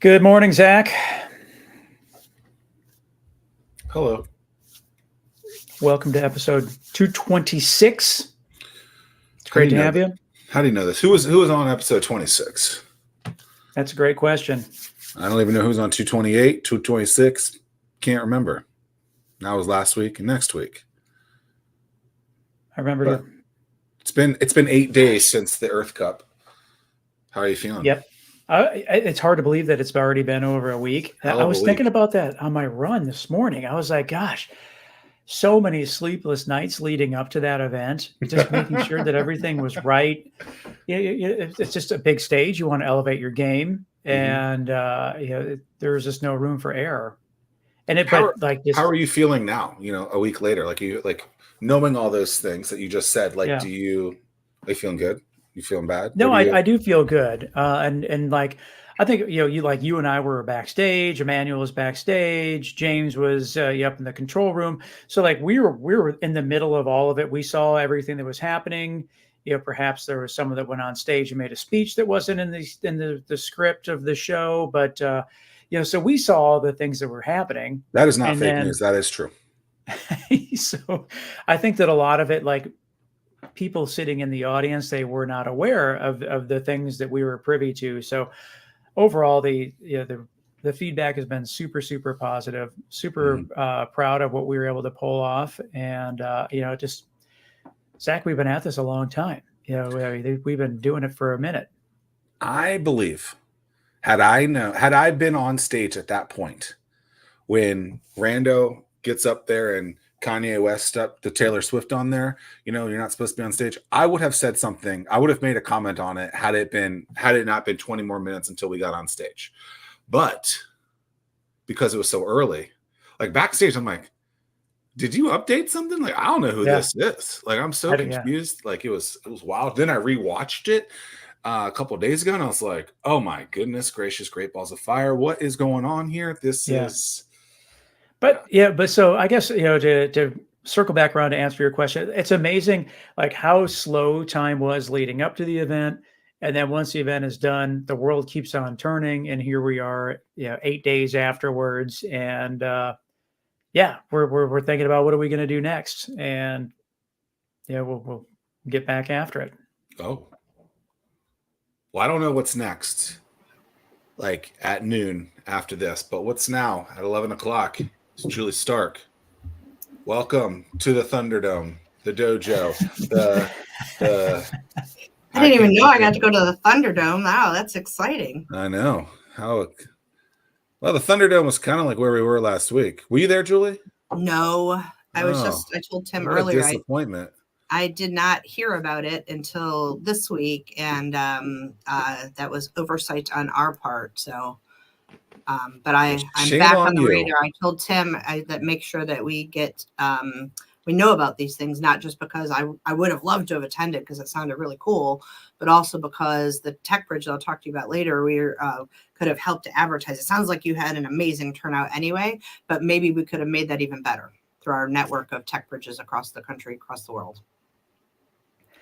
Good morning, Zach. Hello. Welcome to episode 226. It's great to have you. How do you know this? Who was on episode 26? That's a great question. I don't even know who's on 228, 226. Can't remember. That was last week and next week. I remember. It's been 8 days since the Earth Cup. How are you feeling? Yep. It's hard to believe that it's already been over a week. I was thinking about that on my run this morning. I was like, gosh, so many sleepless nights leading up to that event, just making sure that everything was right. It's just a big stage. You want to elevate your game, and there's just no room for error. And how are you feeling now? A week later, knowing all those things that you just said. Are you feeling good? You feeling bad? No, I do feel good. And I think, you and I were backstage, Emmanuel was backstage, James was up in the control room. So we were in the middle of all of it. We saw everything that was happening. Perhaps there was someone that went on stage and made a speech that wasn't in the script of the show, but so we saw all the things that were happening. That is not fake news. That is true. So I think that a lot of it, people sitting in the audience, they were not aware of the things that we were privy to. So overall, the feedback has been super, super positive, super proud of what we were able to pull off. And, just Zach, we've been at this a long time. We've been doing it for a minute. I believe had I been on stage at that point when Rando gets up there and Kanye West up the Taylor Swift on there, you're not supposed to be on stage, I would have said something. I would have made a comment on it had it not been 20 more minutes until we got on stage. But because it was so early, backstage, I'm like, did you update something? I don't know who this is. I'm so confused. It was wild. Then I rewatched it a couple of days ago and I was like, oh my goodness gracious, Great Balls of Fire. What is going on here? This is... But so I guess, to circle back around to answer your question, it's amazing how slow time was leading up to the event. And then once the event is done, the world keeps on turning. And here we are, 8 days afterwards. And we're thinking about what are we going to do next? And we'll get back after it. Oh, well, I don't know what's next, at noon after this, but what's now at 11 o'clock? It's Julie Stark. Welcome to the Thunderdome, the dojo. I didn't even know I got to go to the Thunderdome. Wow, that's exciting. I know. Well, the Thunderdome was kind of like where we were last week. Were you there, Julie? No, I told Tim earlier. Disappointment. I did not hear about it until this week, and that was oversight on our part. So. But I'm back on the radar. I told Tim that make sure that we get we know about these things, not just because I would have loved to have attended because it sounded really cool, but also because the tech bridge that I'll talk to you about later, we could have helped to advertise. It sounds like you had an amazing turnout anyway, but maybe we could have made that even better through our network of tech bridges across the country, across the world.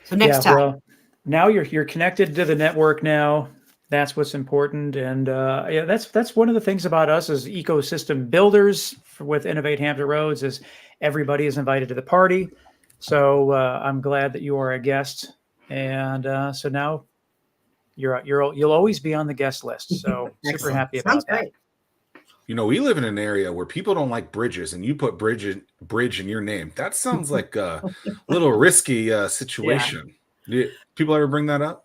So next time. Well, now you're connected to the network now. That's what's important. And that's one of the things about us as ecosystem builders with Innovate Hampton Roads is everybody is invited to the party. So I'm glad that you are a guest. And so now you'll always be on the guest list. So super happy about that. We live in an area where people don't like bridges, and you put bridge in your name. That sounds like a little risky situation. Yeah. Did people ever bring that up?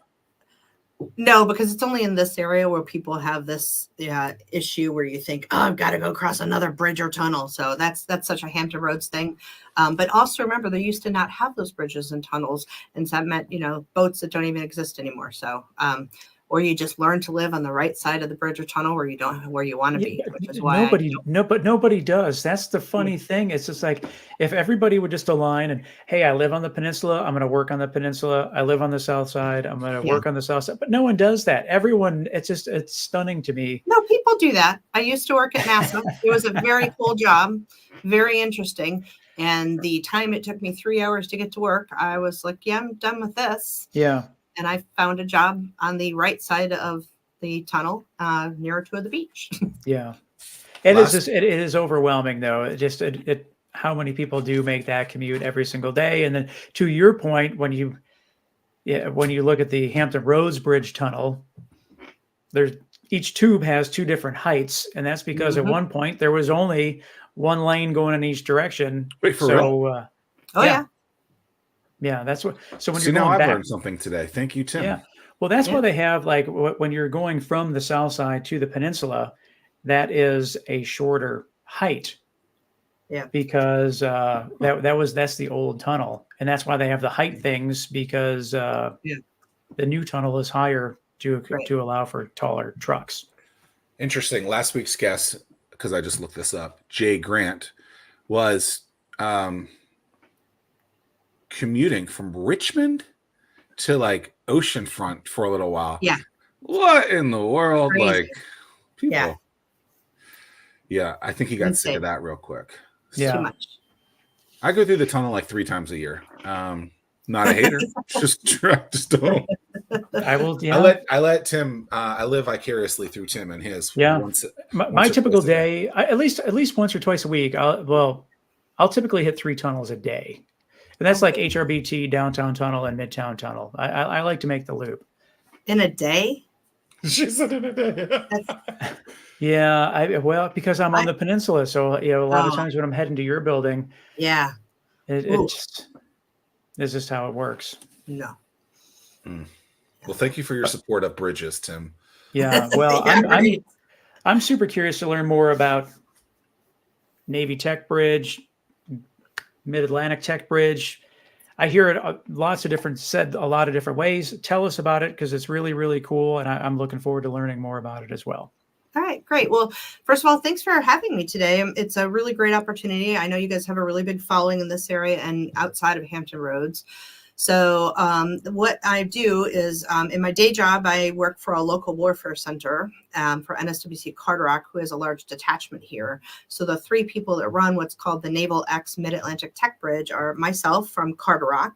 No, because it's only in this area where people have this issue where you think, oh, I've got to go across another bridge or tunnel. So that's such a Hampton Roads thing. But also remember, they used to not have those bridges and tunnels. And so that meant, boats that don't even exist anymore. So or you just learn to live on the right side of the bridge or tunnel where you want to be, which is why nobody does. That's the funny thing. It's just if everybody would just align and, hey, I live on the peninsula, I'm going to work on the peninsula. I live on the south side, I'm going to work on the south side. But no one does that. Everyone, it's stunning to me. No, people do that. I used to work at NASA. It was a very cool job, very interesting. And the time it took me 3 hours to get to work, I was like, yeah, I'm done with this. Yeah. And I found a job on the right side of the tunnel nearer to the beach. Yeah. It is overwhelming though. It how many people do make that commute every single day. And then to your point, when you look at the Hampton Roads Bridge tunnel, each tube has two different heights, and that's because at one point there was only one lane going in each direction. Wait, for real? Yeah, that's what. So when See, you're now going I've back, learned something today. Thank you, Tim. yeah. Well, that's why they have like when you're going from the south side to the peninsula, that is a shorter height. Yeah. Because that's the old tunnel, and that's why they have the height things, because the new tunnel is higher to allow for taller trucks. Interesting. Last week's guest, because I just looked this up, Jay Grant, was commuting from Richmond to like Oceanfront for a little while. Yeah. What in the world? Crazy. Like people. Yeah. Yeah, I think he got sick of that real quick. Yeah. Too much. I go through the tunnel like 3 times a year. Not a hater. just don't. I will. Yeah. I let Tim. I live vicariously through Tim and his. Yeah. My typical day, at least once or twice a week. I'll typically hit 3 tunnels a day, and that's like HRBT, downtown tunnel, and midtown tunnel. I like to make the loop. In a day? She said in a day. Yeah, because I'm on the peninsula, so a lot of times when I'm heading to your building, it's just how it works. No. Well, thank you for your support of bridges, Tim. Yeah, well, I'm super curious to learn more about Navy Tech Bridge, Mid-Atlantic Tech Bridge. I hear it said a lot of different ways. Tell us about it, because it's really, really cool, and I'm looking forward to learning more about it as well. All right, great. Well, first of all, thanks for having me today. It's a really great opportunity. I know you guys have a really big following in this area and outside of Hampton Roads. So what I do is in my day job, I work for a local warfare center for NSWC Carderock, who has a large detachment here. So the 3 people that run what's called the NavalX Mid-Atlantic Tech Bridge are myself from Carderock,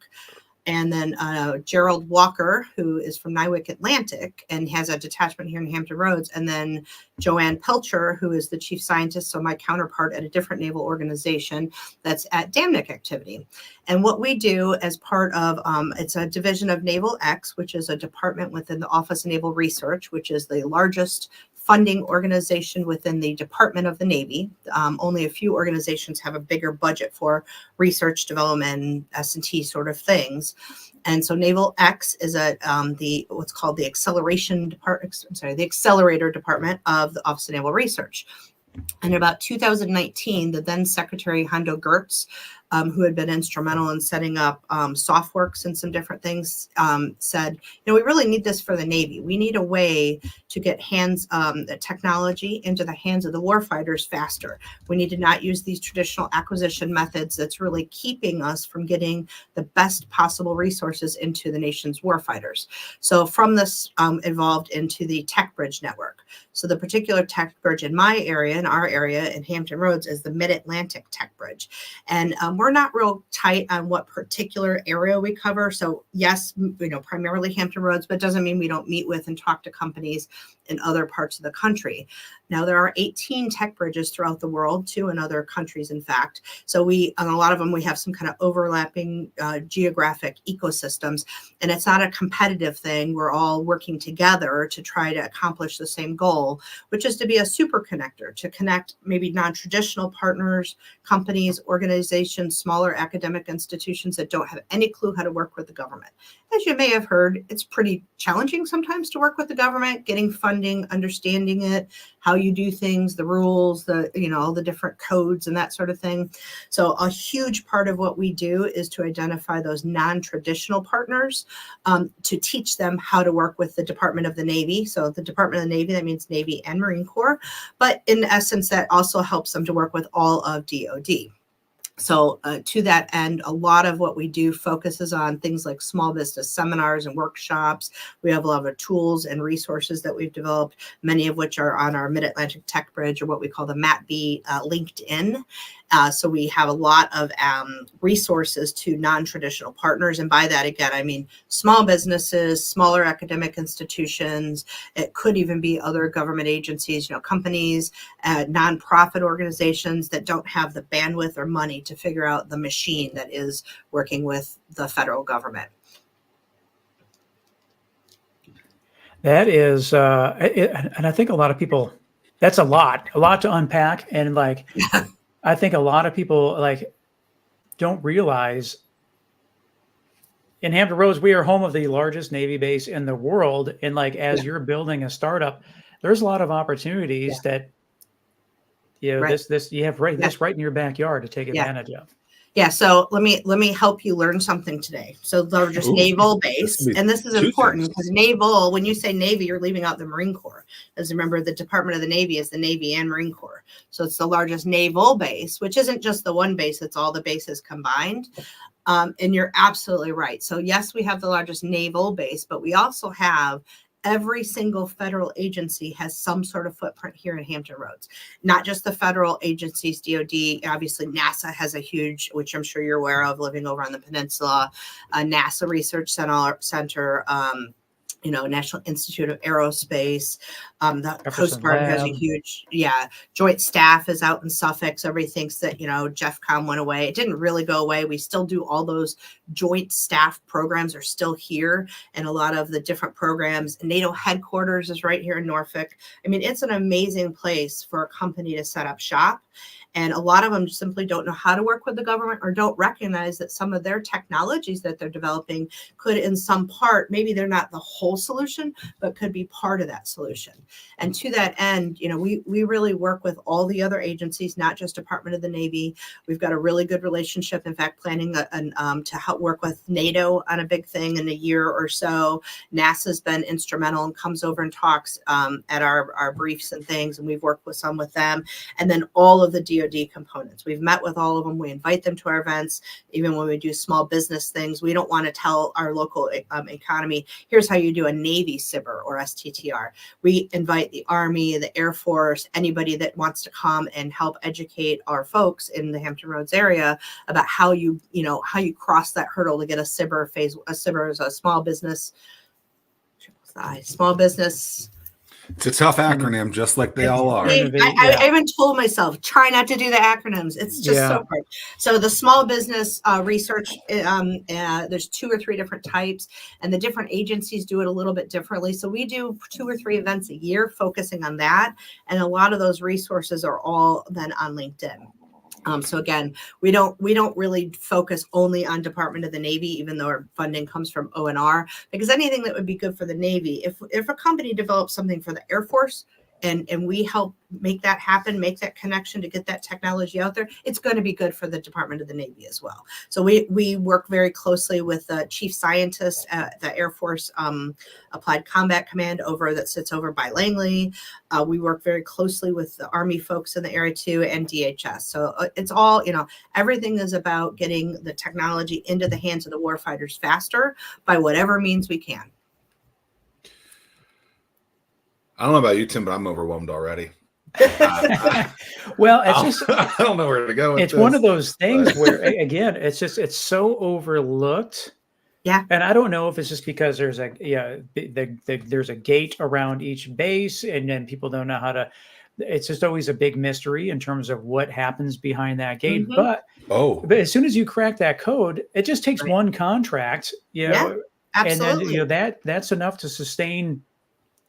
and then Gerald Walker, who is from NavalX Atlantic and has a detachment here in Hampton Roads, and then Joanne Pelcher, who is the chief scientist, so my counterpart at a different naval organization that's at DAMNIC activity. And what we do as part of, it's a division of NavalX, which is a department within the Office of Naval Research, which is the largest funding organization within the Department of the Navy. Only a few organizations have a bigger budget for research, development, S&T sort of things. And so NavalX is what's called the the accelerator department of the Office of Naval Research. In about 2019, the then Secretary Hondo Gertz, who had been instrumental in setting up SoftWorks and some different things, said, we really need this for the Navy. We need a way to get technology into the hands of the warfighters faster. We need to not use these traditional acquisition methods that's really keeping us from getting the best possible resources into the nation's warfighters. So from this evolved into the Tech Bridge network. So the particular Tech Bridge in our area in Hampton Roads, is the Mid-Atlantic Tech Bridge. And we're not real tight on what particular area we cover. So yes, primarily Hampton Roads, but doesn't mean we don't meet with and talk to companies in other parts of the country. Now, there are 18 tech bridges throughout the world, too, in other countries, in fact. So on a lot of them, we have some kind of overlapping geographic ecosystems, and it's not a competitive thing. We're all working together to try to accomplish the same goal, which is to be a super connector, to connect maybe non-traditional partners, companies, organizations, smaller academic institutions that don't have any clue how to work with the government. As you may have heard, it's pretty challenging sometimes to work with the government, getting funding, understanding it, how you do things, the rules, all the different codes and that sort of thing. So a huge part of what we do is to identify those non-traditional partners, to teach them how to work with the Department of the Navy. So the Department of the Navy, that means Navy and Marine Corps. But in essence, that also helps them to work with all of DOD. So to that end, a lot of what we do focuses on things like small business seminars and workshops. We have a lot of tools and resources that we've developed, many of which are on our Mid-Atlantic Tech Bridge, or what we call the MATB LinkedIn. So we have a lot of resources to non-traditional partners. And by that, again, I mean small businesses, smaller academic institutions. It could even be other government agencies, companies, nonprofit organizations that don't have the bandwidth or money to figure out the machine that is working with the federal government. That is, and I think a lot of people, that's a lot to unpack. And like, I think a lot of people like don't realize in Hampton Roads, we are home of the largest Navy base in the world. And like, as you're building a startup, there's a lot of opportunities that, this you have this right in your backyard to take advantage of. Yeah, so let me help you learn something today. So the largest naval base, and this is important because naval, when you say Navy, you're leaving out the Marine Corps. As remember, the Department of the Navy is the Navy and Marine Corps. So it's the largest naval base, which isn't just the one base, it's all the bases combined. And you're absolutely right. So yes, we have the largest naval base, but we also have every single federal agency has some sort of footprint here in Hampton Roads, not just the federal agencies, DOD, obviously NASA has a huge, which I'm sure you're aware of living over on the peninsula, NASA Research Center, National Institute of Aerospace, the Coast Guard has a huge, Joint Staff is out in Suffolk. So everybody thinks that, JeffCom went away. It didn't really go away. We still do all those Joint Staff programs are still here. And a lot of the different programs, NATO headquarters is right here in Norfolk. I mean, it's an amazing place for a company to set up shop. And a lot of them simply don't know how to work with the government or don't recognize that some of their technologies that they're developing could, in some part, maybe they're not the whole solution, but could be part of that solution. And to that end, we really work with all the other agencies, not just Department of the Navy. We've got a really good relationship. In fact, planning to help work with NATO on a big thing in a year or so. NASA's been instrumental and comes over and talks at our briefs and things, and we've worked with some with them. And then all of the DoD components. We've met with all of them. We invite them to our events. Even when we do small business things, we don't want to tell our local economy, here's how you do a Navy SIBR or STTR. We invite the Army, the Air Force, anybody that wants to come and help educate our folks in the Hampton Roads area about how you cross that hurdle to get a SIBR phase. A SIBR is a small business. It's a tough acronym, just like they all are. I even told myself, try not to do the acronyms. It's just so hard. So the small business research, there's 2 or 3 different types, and the different agencies do it a little bit differently. So we do 2 or 3 events a year focusing on that. And a lot of those resources are all then on LinkedIn. So again, we don't really focus only on Department of the Navy, even though our funding comes from ONR, because anything that would be good for the Navy, if a company develops something for the Air Force and we help make that happen, make that connection to get that technology out there, it's going to be good for the Department of the Navy as well. So we work very closely with the chief scientist at the Air Force Applied Combat Command that sits over by Langley. We work very closely with the Army folks in the area too, and DHS. So it's all, everything is about getting the technology into the hands of the warfighters faster by whatever means we can. I don't know about you, Tim, but I'm overwhelmed already. Well, it's just I don't know where to go with it's this. One of those things where, again, it's so overlooked. Yeah. And I don't know if it's just because there's there's a gate around each base, and then people don't know how to. It's just always a big mystery in terms of what happens behind that gate. Mm-hmm. But as soon as you crack that code, it just takes one contract, absolutely. and then that's enough to sustain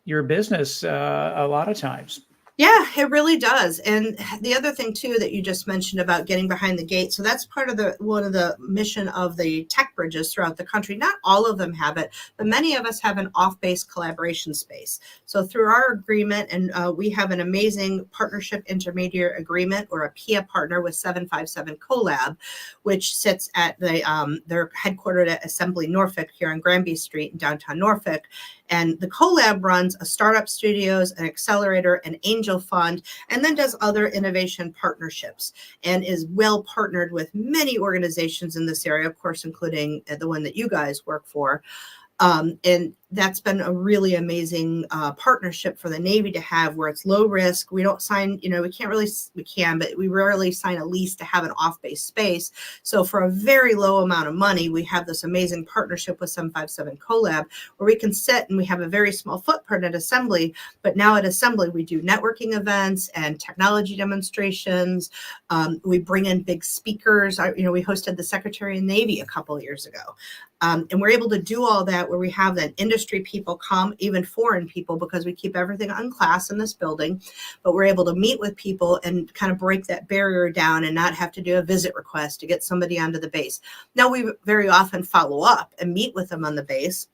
your business a lot of times. Yeah, it really does. And the other thing too that you just mentioned about getting behind the gate, so that's part of one of the mission of the tech bridges throughout the country. Not all of them have it, but many of us have an off-base collaboration space. So through our agreement, and we have an amazing partnership intermediary agreement, or a PIA partner with 757 Collab, which sits at they're headquartered at Assembly Norfolk here on Granby Street in downtown Norfolk. And the Collab runs a startup studios, an accelerator, an angel angel fund, and then does other innovation partnerships and is well partnered with many organizations in this area, of course, including the one that you guys work for. And that's been a really amazing partnership for the Navy to have, where it's low risk. We don't sign, we can, but we rarely sign a lease to have an off-base space. So for a very low amount of money, we have this amazing partnership with 757 Collab, where we can sit and we have a very small footprint at assembly. But now at assembly, we do networking events and technology demonstrations. We bring in big speakers. We hosted the Secretary of the Navy a couple of years ago. And we're able to do all that where we have that industry people come, even foreign people, because we keep everything on class in this building. But we're able to meet with people and kind of break that barrier down and not have to do a visit request to get somebody onto the base. Now, we very often follow up and meet with them on the base,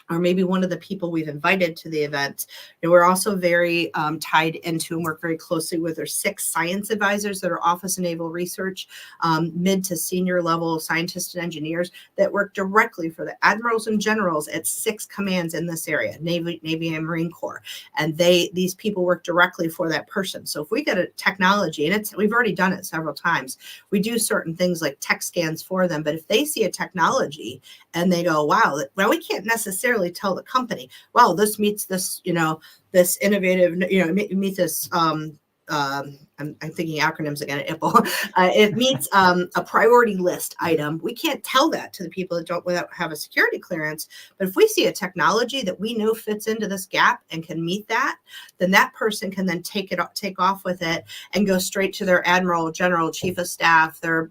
or maybe one of the people we've invited to the event. And we're also very tied into and work very closely with our 6 science advisors that are Office of Naval Research, mid to senior level scientists and engineers that work directly for the admirals and generals at 6 commands in this area, Navy and Marine Corps. And these people work directly for that person. So if we get a technology, and we've already done it several times, we do certain things like tech scans for them. But if they see a technology and they go, wow, well, we can't necessarily tell the company, wow, this meets this, this innovative, meet this, I'm thinking acronyms again at IPPL. It meets a priority list item. We can't tell that to the people that don't have a security clearance. But if we see a technology that we know fits into this gap and can meet that, then that person can then take off with it and go straight to their admiral, general, chief of staff, their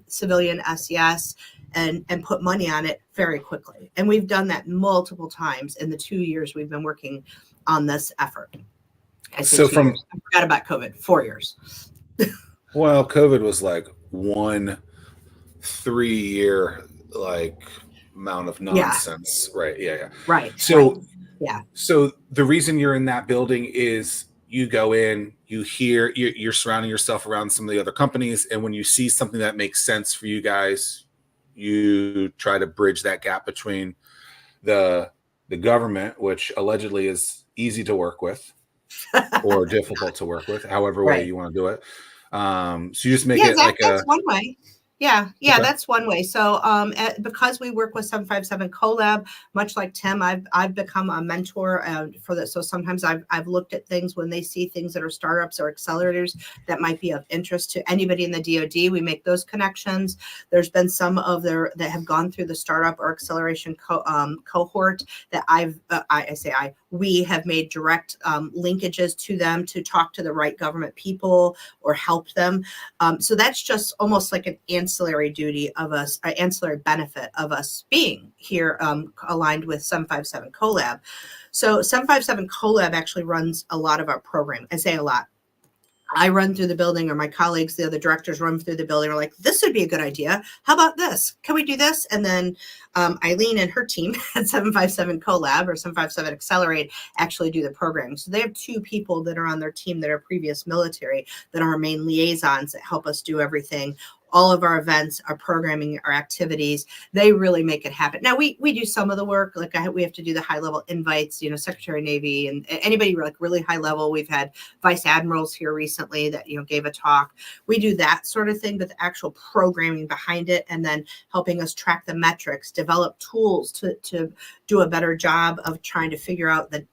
civilian SES, and put money on it very quickly. And we've done that multiple times in the 2 years we've been working on this effort. I forgot about COVID, 4 years. Well, COVID was like 1 3-year amount of nonsense. Yeah. Right. Yeah. Right. So, right. Yeah. So the reason you're in that building is you go in, you hear, you're surrounding yourself around some of the other companies. And when you see something that makes sense for you guys, you try to bridge that gap between the government, which allegedly is easy to work with or difficult to work with, however way you want to do it. So you just make it that's one way. Yeah, okay. That's one way. So because we work with 757 Collab, much like Tim, I've become a mentor for this. So sometimes I've looked at things when they see things that are startups or accelerators that might be of interest to anybody in the DoD. We make those connections. There's been some of that have gone through the startup or acceleration cohort that we have made direct linkages to them to talk to the right government people or help them. So that's just almost like an ancillary duty of us, ancillary benefit of us being here aligned with 757 Collab. So 757 Collab actually runs a lot of our program. I say a lot. I run through the building, or my colleagues, the other directors, run through the building. We're like, this would be a good idea. How about this? Can we do this? And then Eileen and her team at 757 Collab or 757 Accelerate actually do the programming. So they have 2 people that are on their team that are previous military that are our main liaisons that help us do everything. All of our events, our programming, our activities, they really make it happen. Now we do some of the work, like we have to do the high level invites, Secretary of Navy and anybody like really high level. We've had vice admirals here recently that, gave a talk. We do that sort of thing, but the actual programming behind it, and then helping us track the metrics, develop tools to do a better job of trying to figure out that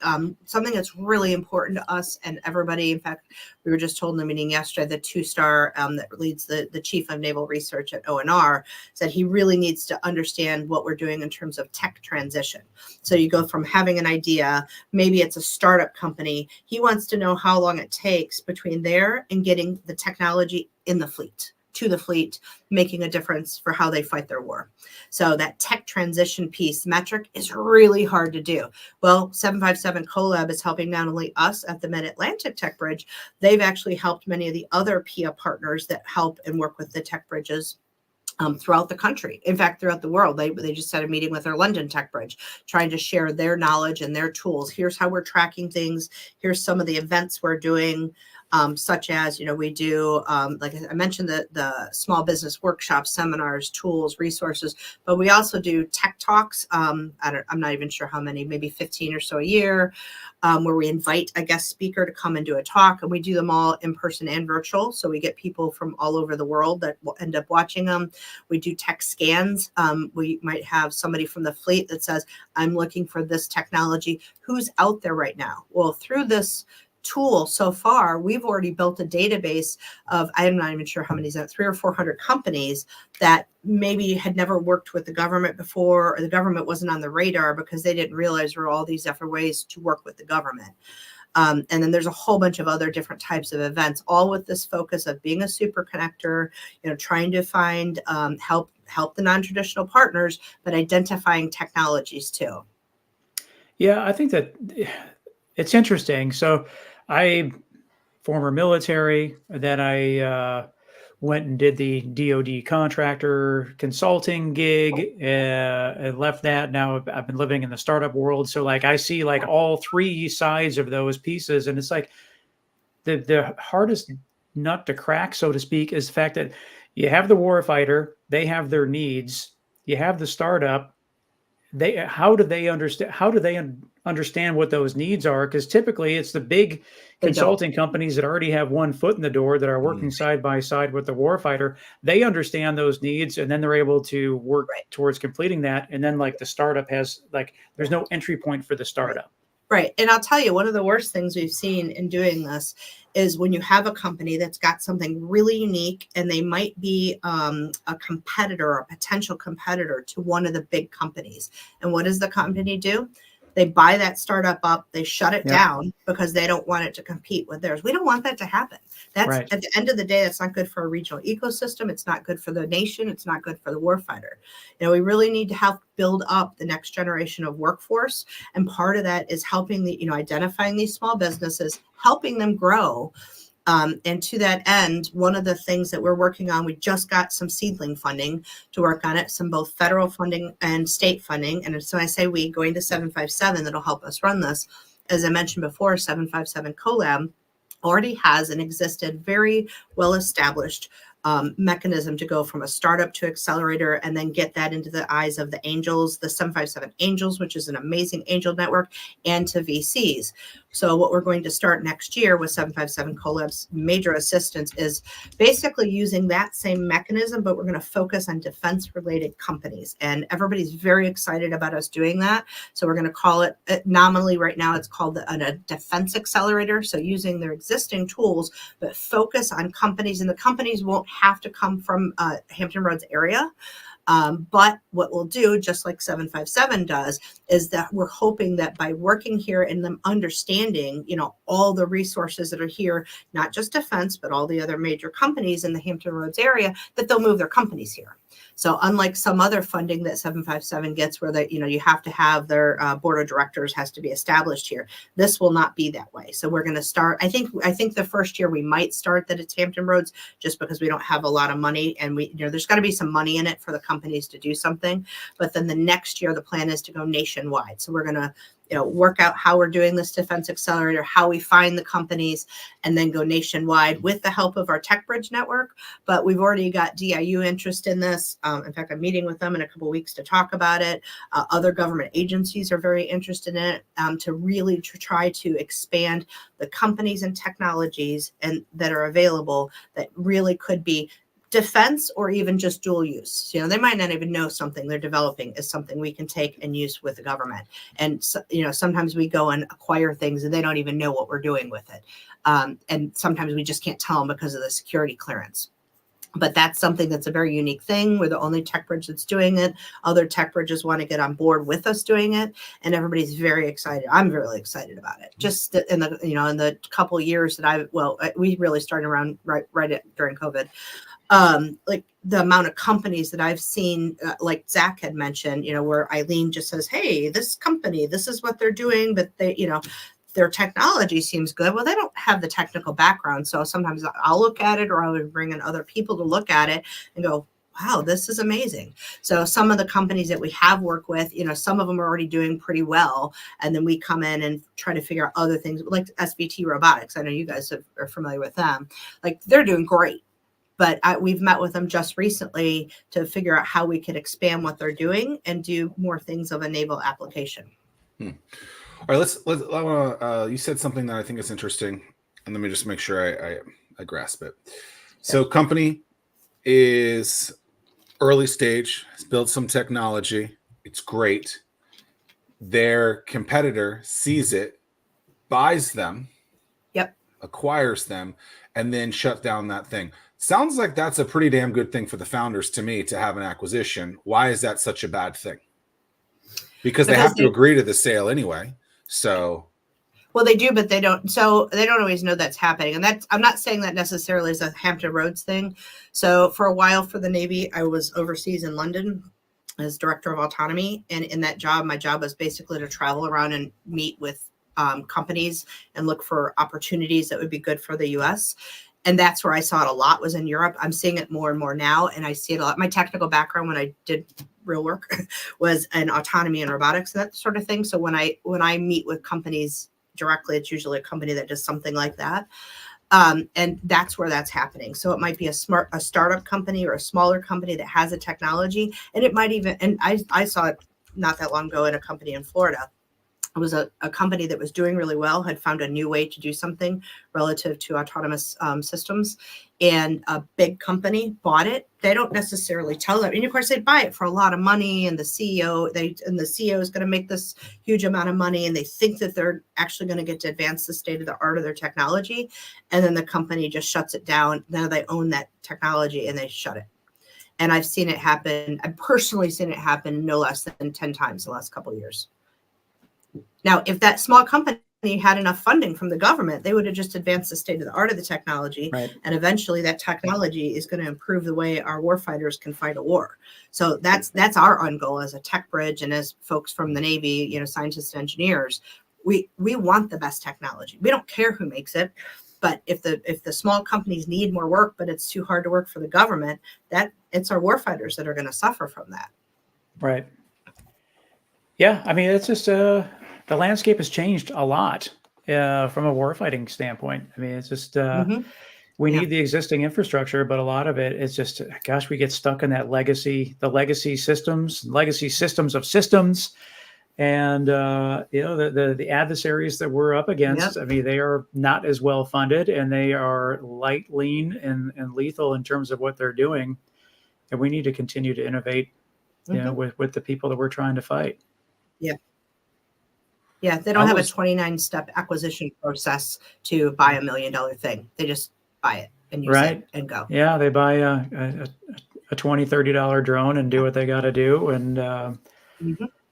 something that's really important to us and everybody. In fact, we were just told in the meeting yesterday, the 2-star that leads the chief of Naval Research at ONR said he really needs to understand what we're doing in terms of tech transition. So you go from having an idea, maybe it's a startup company. He wants to know how long it takes between there and getting the technology in the fleet, to the fleet, making a difference for how they fight their war. So that tech transition piece metric is really hard to do. Well, 757 Collab is helping not only us at the Mid-Atlantic Tech Bridge, they've actually helped many of the other PIA partners that help and work with the tech bridges throughout the country. In fact, throughout the world. They just had a meeting with our London Tech Bridge, trying to share their knowledge and their tools. Here's how we're tracking things. Here's some of the events we're doing. such as, we do, like I mentioned, the small business workshops, seminars, tools, resources, but we also do tech talks. I'm not even sure how many, maybe 15 or so a year, where we invite a guest speaker to come and do a talk, and we do them all in person and virtual. So we get people from all over the world that will end up watching them. We do tech scans. We might have somebody from the fleet that says, I'm looking for this technology. Who's out there right now? Well, through this tool so far, we've already built a database of, I'm not even sure how many, 300 or 400 companies that maybe had never worked with the government before, or the government wasn't on the radar because they didn't realize there were all these different ways to work with the government. And then there's a whole bunch of other different types of events, all with this focus of being a super connector, trying to find help the non-traditional partners, but identifying technologies too. Yeah, I think that it's interesting. So former military, then I went and did the DoD contractor consulting gig, and left that. Now I've been living in the startup world. So like I see like all three sides of those pieces. And it's like the hardest nut to crack, so to speak, is the fact that you have the warfighter, they have their needs, you have the startup. How do they understand what those needs are? Because typically it's the big consulting companies that already have one foot in the door that are working side by side with the warfighter. They understand those needs, and then they're able to work towards completing that. And then like the startup has there's no entry point for the startup. Right. And I'll tell you, one of the worst things we've seen in doing this is when you have a company that's got something really unique, and they might be a competitor or a potential competitor to one of the big companies. And what does the company do? They buy that startup up, they shut it down because they don't want it to compete with theirs. We don't want that to happen. That's at the end of the day, that's not good for a regional ecosystem. It's not good for the nation. It's not good for the warfighter. We really need to help build up the next generation of workforce. And part of that is helping identifying these small businesses, helping them grow. And to that end, one of the things that we're working on, we just got some seedling funding to work on it, some both federal funding and state funding. And so I say we, going to 757, that'll help us run this. As I mentioned before, 757 CoLab already has an existed, very well-established mechanism to go from a startup to accelerator, and then get that into the eyes of the angels, the 757 Angels, which is an amazing angel network, and to VCs. So what we're going to start next year with 757 CoLab's major assistance is basically using that same mechanism, but we're going to focus on defense-related companies. And everybody's very excited about us doing that. So we're going to call it, nominally right now, it's called a defense accelerator. So using their existing tools, but focus on companies, and the companies won't have to come from Hampton Roads area. But what we'll do, just like 757 does, is that we're hoping that by working here and them understanding, all the resources that are here, not just defense, but all the other major companies in the Hampton Roads area, that they'll move their companies here. So unlike some other funding that 757 gets, where that you have to have their board of directors has to be established here, this will not be that way. So we're going to start. I think the first year we might start that it's Hampton Roads, just because we don't have a lot of money, and there's got to be some money in it for the companies to do something. But then the next year, the plan is to go nationwide. So we're going to work out how we're doing this defense accelerator, how we find the companies, and then go nationwide with the help of our Tech Bridge network. But we've already got DIU interest in this. In fact, I'm meeting with them in a couple of weeks to talk about it. Other government agencies are very interested in it, to really try to expand the companies and technologies that are available that really could be defense or even just dual use. They might not even know something they're developing is something we can take and use with the government. And sometimes we go and acquire things and they don't even know what we're doing with it. And sometimes we just can't tell them because of the security clearance. But that's something that's a very unique thing. We're the only tech bridge that's doing it. Other tech bridges want to get on board with us doing it, and everybody's very excited. I'm really excited about it. Just in the couple of years that we really started around during COVID. Like the amount of companies that I've seen, like Zach had mentioned, where Eileen just says, "Hey, this company, this is what they're doing," but they, their technology seems good. Well, they don't have the technical background. So sometimes I'll look at it, or I would bring in other people to look at it and go, wow, this is amazing. So some of the companies that we have worked with, some of them are already doing pretty well. And then we come in and try to figure out other things like SBT Robotics. I know you guys are familiar with them. Like they're doing great. But we've met with them just recently to figure out how we could expand what they're doing and do more things of a naval application. All right, you said something that I think is interesting, and let me just make sure I grasp it. So company is early stage, has built some technology. It's great. Their competitor sees it, buys them, acquires them, and then shut down that thing. Sounds like that's a pretty damn good thing for the founders to me to have an acquisition. Why is that such a bad thing? Because they have to agree to the sale anyway. So, well, they do, but they don't. So they don't always know that's happening. And I'm not saying that necessarily is a Hampton Roads thing. So for a while for the Navy, I was overseas in London as director of autonomy. And in that job, my job was basically to travel around and meet with companies and look for opportunities that would be good for the U.S. And that's where I saw it a lot, was in Europe. I'm seeing it more and more now. And I see it a lot. My technical background when I did real work was in autonomy and robotics and that sort of thing. So when I meet with companies directly, it's usually a company that does something like that. And that's where that's happening. So it might be a startup company or a smaller company that has a technology. And it might even, and I saw it not that long ago in a company in Florida. It was a company that was doing really well, had found a new way to do something relative to autonomous systems, and a big company bought it. They don't necessarily tell them. And of course, they buy it for a lot of money, and the CEO is going to make this huge amount of money, and they think that they're actually going to get to advance the state of the art of their technology. And then the company just shuts it down. Now they own that technology and they shut it. And I've seen it happen. I've personally seen it happen no less than 10 times in the last couple of years. Now, if that small company had enough funding from the government, they would have just advanced the state of the art of the technology. Right. And eventually that technology is going to improve the way our warfighters can fight a war. So that's our end goal as a tech bridge, and as folks from the Navy, scientists and engineers, we want the best technology. We don't care who makes it. But if the small companies need more work, but it's too hard to work for the government, that it's our warfighters that are going to suffer from that. Right. Yeah. I mean, it's just the landscape has changed a lot from a warfighting standpoint. I mean, it's just we need the existing infrastructure, but a lot of it is just, gosh, we get stuck in that legacy systems of systems. And the adversaries that we're up against, I mean, they are not as well funded, and they are light, lean, and lethal in terms of what they're doing. And we need to continue to innovate, with the people that we're trying to fight. Yeah. Yeah, they don't have a 29-step acquisition process to buy $1 million thing. They just buy it and use it and go. Yeah, they buy a $20, $30 drone and do what they got to do, and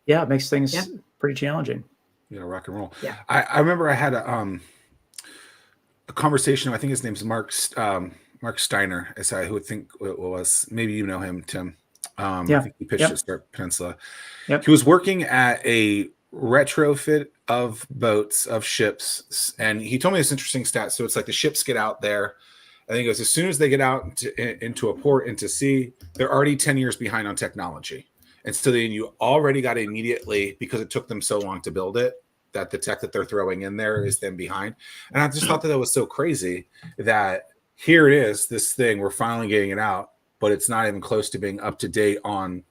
it makes things pretty challenging. Rock and roll. Yeah, I remember I had a conversation. I think his name's Mark Steiner, is who I think it was. Maybe you know him, Tim. I think he pitched at Start Peninsula. He was working at a retrofit of boats, of ships, and he told me this interesting stat. So it's like the ships get out there, I think it was as soon as they get out into a port, into sea, they're already 10 years behind on technology. And so then you already got to immediately, because it took them so long to build it, that the tech that they're throwing in there is then behind. And I just thought that was so crazy that here it is, this thing, we're finally getting it out, but it's not even close to being up to date on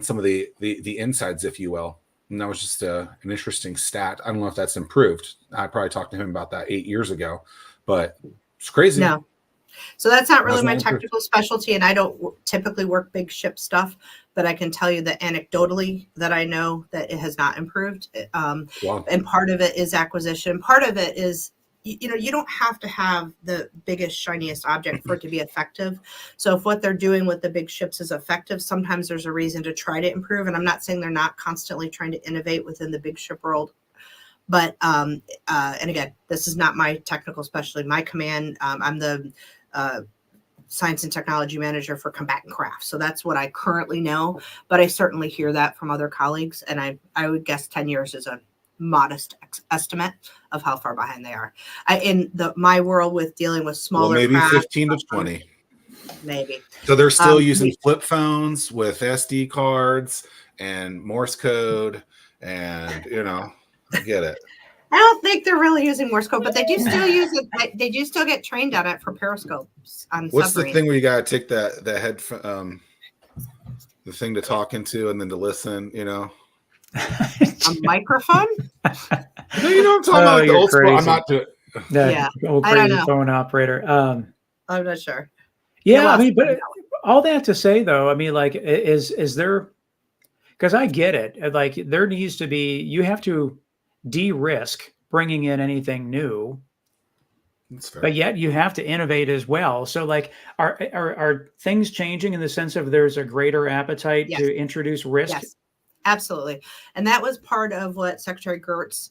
some of the insides, if you will. And that was just an interesting stat. I don't know if that's improved. I probably talked to him about that 8 years ago, but it's crazy. No. So that's not really my technical specialty, and I don't typically work big ship stuff, but I can tell you that anecdotally that I know that it has not improved. Wow. And part of it is acquisition. Part of it is, you don't have to have the biggest, shiniest object for it to be effective. So if what they're doing with the big ships is effective, sometimes there's a reason to try to improve. And I'm not saying they're not constantly trying to innovate within the big ship world. But, and again, this is not my technical specialty. My command, I'm the science and technology manager for combatant craft. So that's what I currently know. But I certainly hear that from other colleagues. And I would guess 10 years is a modest estimate of how far behind they are. In my world with dealing with smaller maybe craft, 15 to 20. maybe. So they're still using flip phones with SD cards and Morse code, and I get it. I don't think they're really using Morse code, but they do still use it. They do still get trained on it for periscopes on What's submarines. the thing where you got to take the head, the thing to talk into and then to listen? A microphone? No, you know what I'm talking about, like the old school. I'm not doing. Yeah, old I don't crazy know. phone operator. I'm not sure. Yeah, I mean, but all that to say, though, I mean, like, is there? Because I get it. Like, there needs to be. You have to de-risk bringing in anything new, but yet you have to innovate as well. So, like, are things changing in the sense of there's a greater appetite to introduce risk? Yes. Absolutely. And that was part of what Secretary Gertz,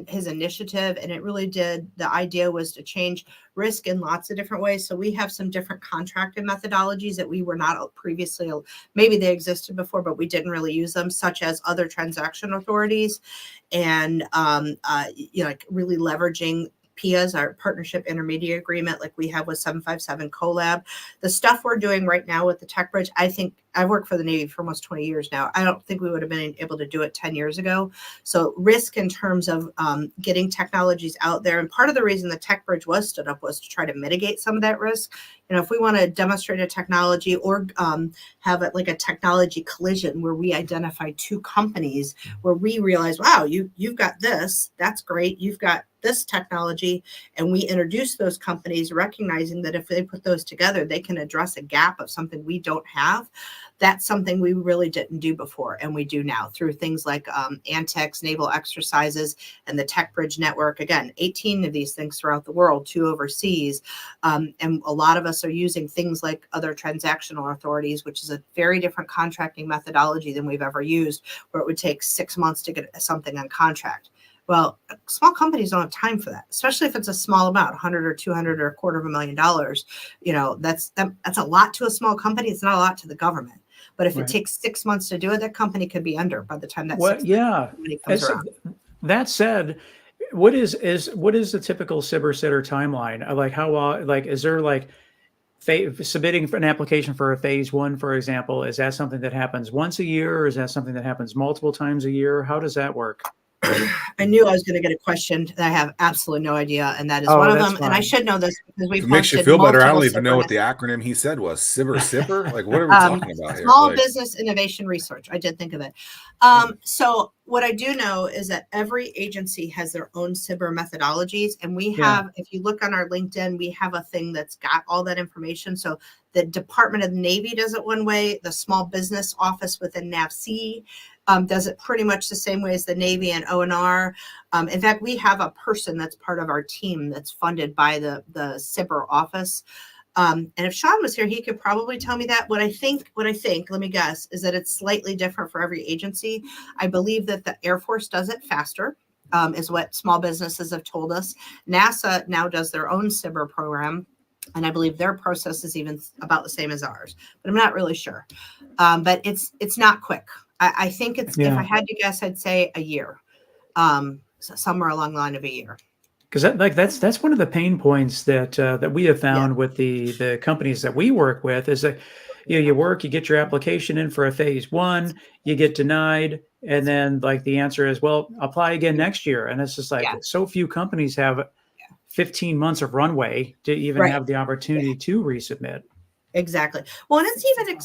his initiative, and it really did. The idea was to change risk in lots of different ways. So we have some different contracting methodologies that we were not previously, maybe they existed before, but we didn't really use them, such as other transaction authorities and, like really leveraging PIAs, our partnership intermediate agreement, like we have with 757 Collab. The stuff we're doing right now with the Tech Bridge, I think I've worked for the Navy for almost 20 years now. I don't think we would have been able to do it 10 years ago. So risk in terms of getting technologies out there. And part of the reason the Tech Bridge was stood up was to try to mitigate some of that risk. If we want to demonstrate a technology or have it like a technology collision where we identify two companies where we realize, wow, you've got this, that's great. You've got this technology, and we introduce those companies recognizing that if they put those together, they can address a gap of something we don't have. That's something we really didn't do before, and we do now through things like Antex, naval exercises, and the Tech Bridge Network. Again, 18 of these things throughout the world, 2 overseas, and a lot of us are using things like other transactional authorities, which is a very different contracting methodology than we've ever used, where it would take 6 months to get something on contract. Well, small companies don't have time for that, especially if it's a small amount, 100 or 200 or $250,000. That's a lot to a small company. It's not a lot to the government. But if it takes 6 months to do it, that company could be under by the time that money comes around. That said, what is the typical SBIR sitter timeline? Like is there like submitting for an application for a phase 1, for example? Is that something that happens once a year, or is that something that happens multiple times a year? How does that work? I knew I was going to get a question that I have absolutely no idea, and that is one of them. Fine. And I should know this because we've. If it makes you feel better, I don't even know what the acronym he said was. SBIR? Like, what are we talking about here? Small Business Innovation Research. I did think of it. So what I do know is that every agency has their own SBIR methodologies, and we have. If you look on our LinkedIn, we have a thing that's got all that information. So the Department of the Navy does it one way. The Small Business Office within NAVC does it pretty much the same way as the Navy and ONR. In fact, we have a person that's part of our team that's funded by the SBIR office. And if Sean was here, he could probably tell me that. What I think, let me guess, is that it's slightly different for every agency. I believe that the Air Force does it faster, is what small businesses have told us. NASA now does their own SBIR program, and I believe their process is even about the same as ours, but I'm not really sure. But it's not quick. I think it's, if I had to guess, I'd say a year, somewhere along the line of a year. Because that's one of the pain points that we have found with the companies that we work with is that you get your application in for a phase 1, you get denied, and then like the answer is, well, apply again next year, and it's just like so few companies have 15 months of runway to even have the opportunity to resubmit. Exactly. Well, and it's even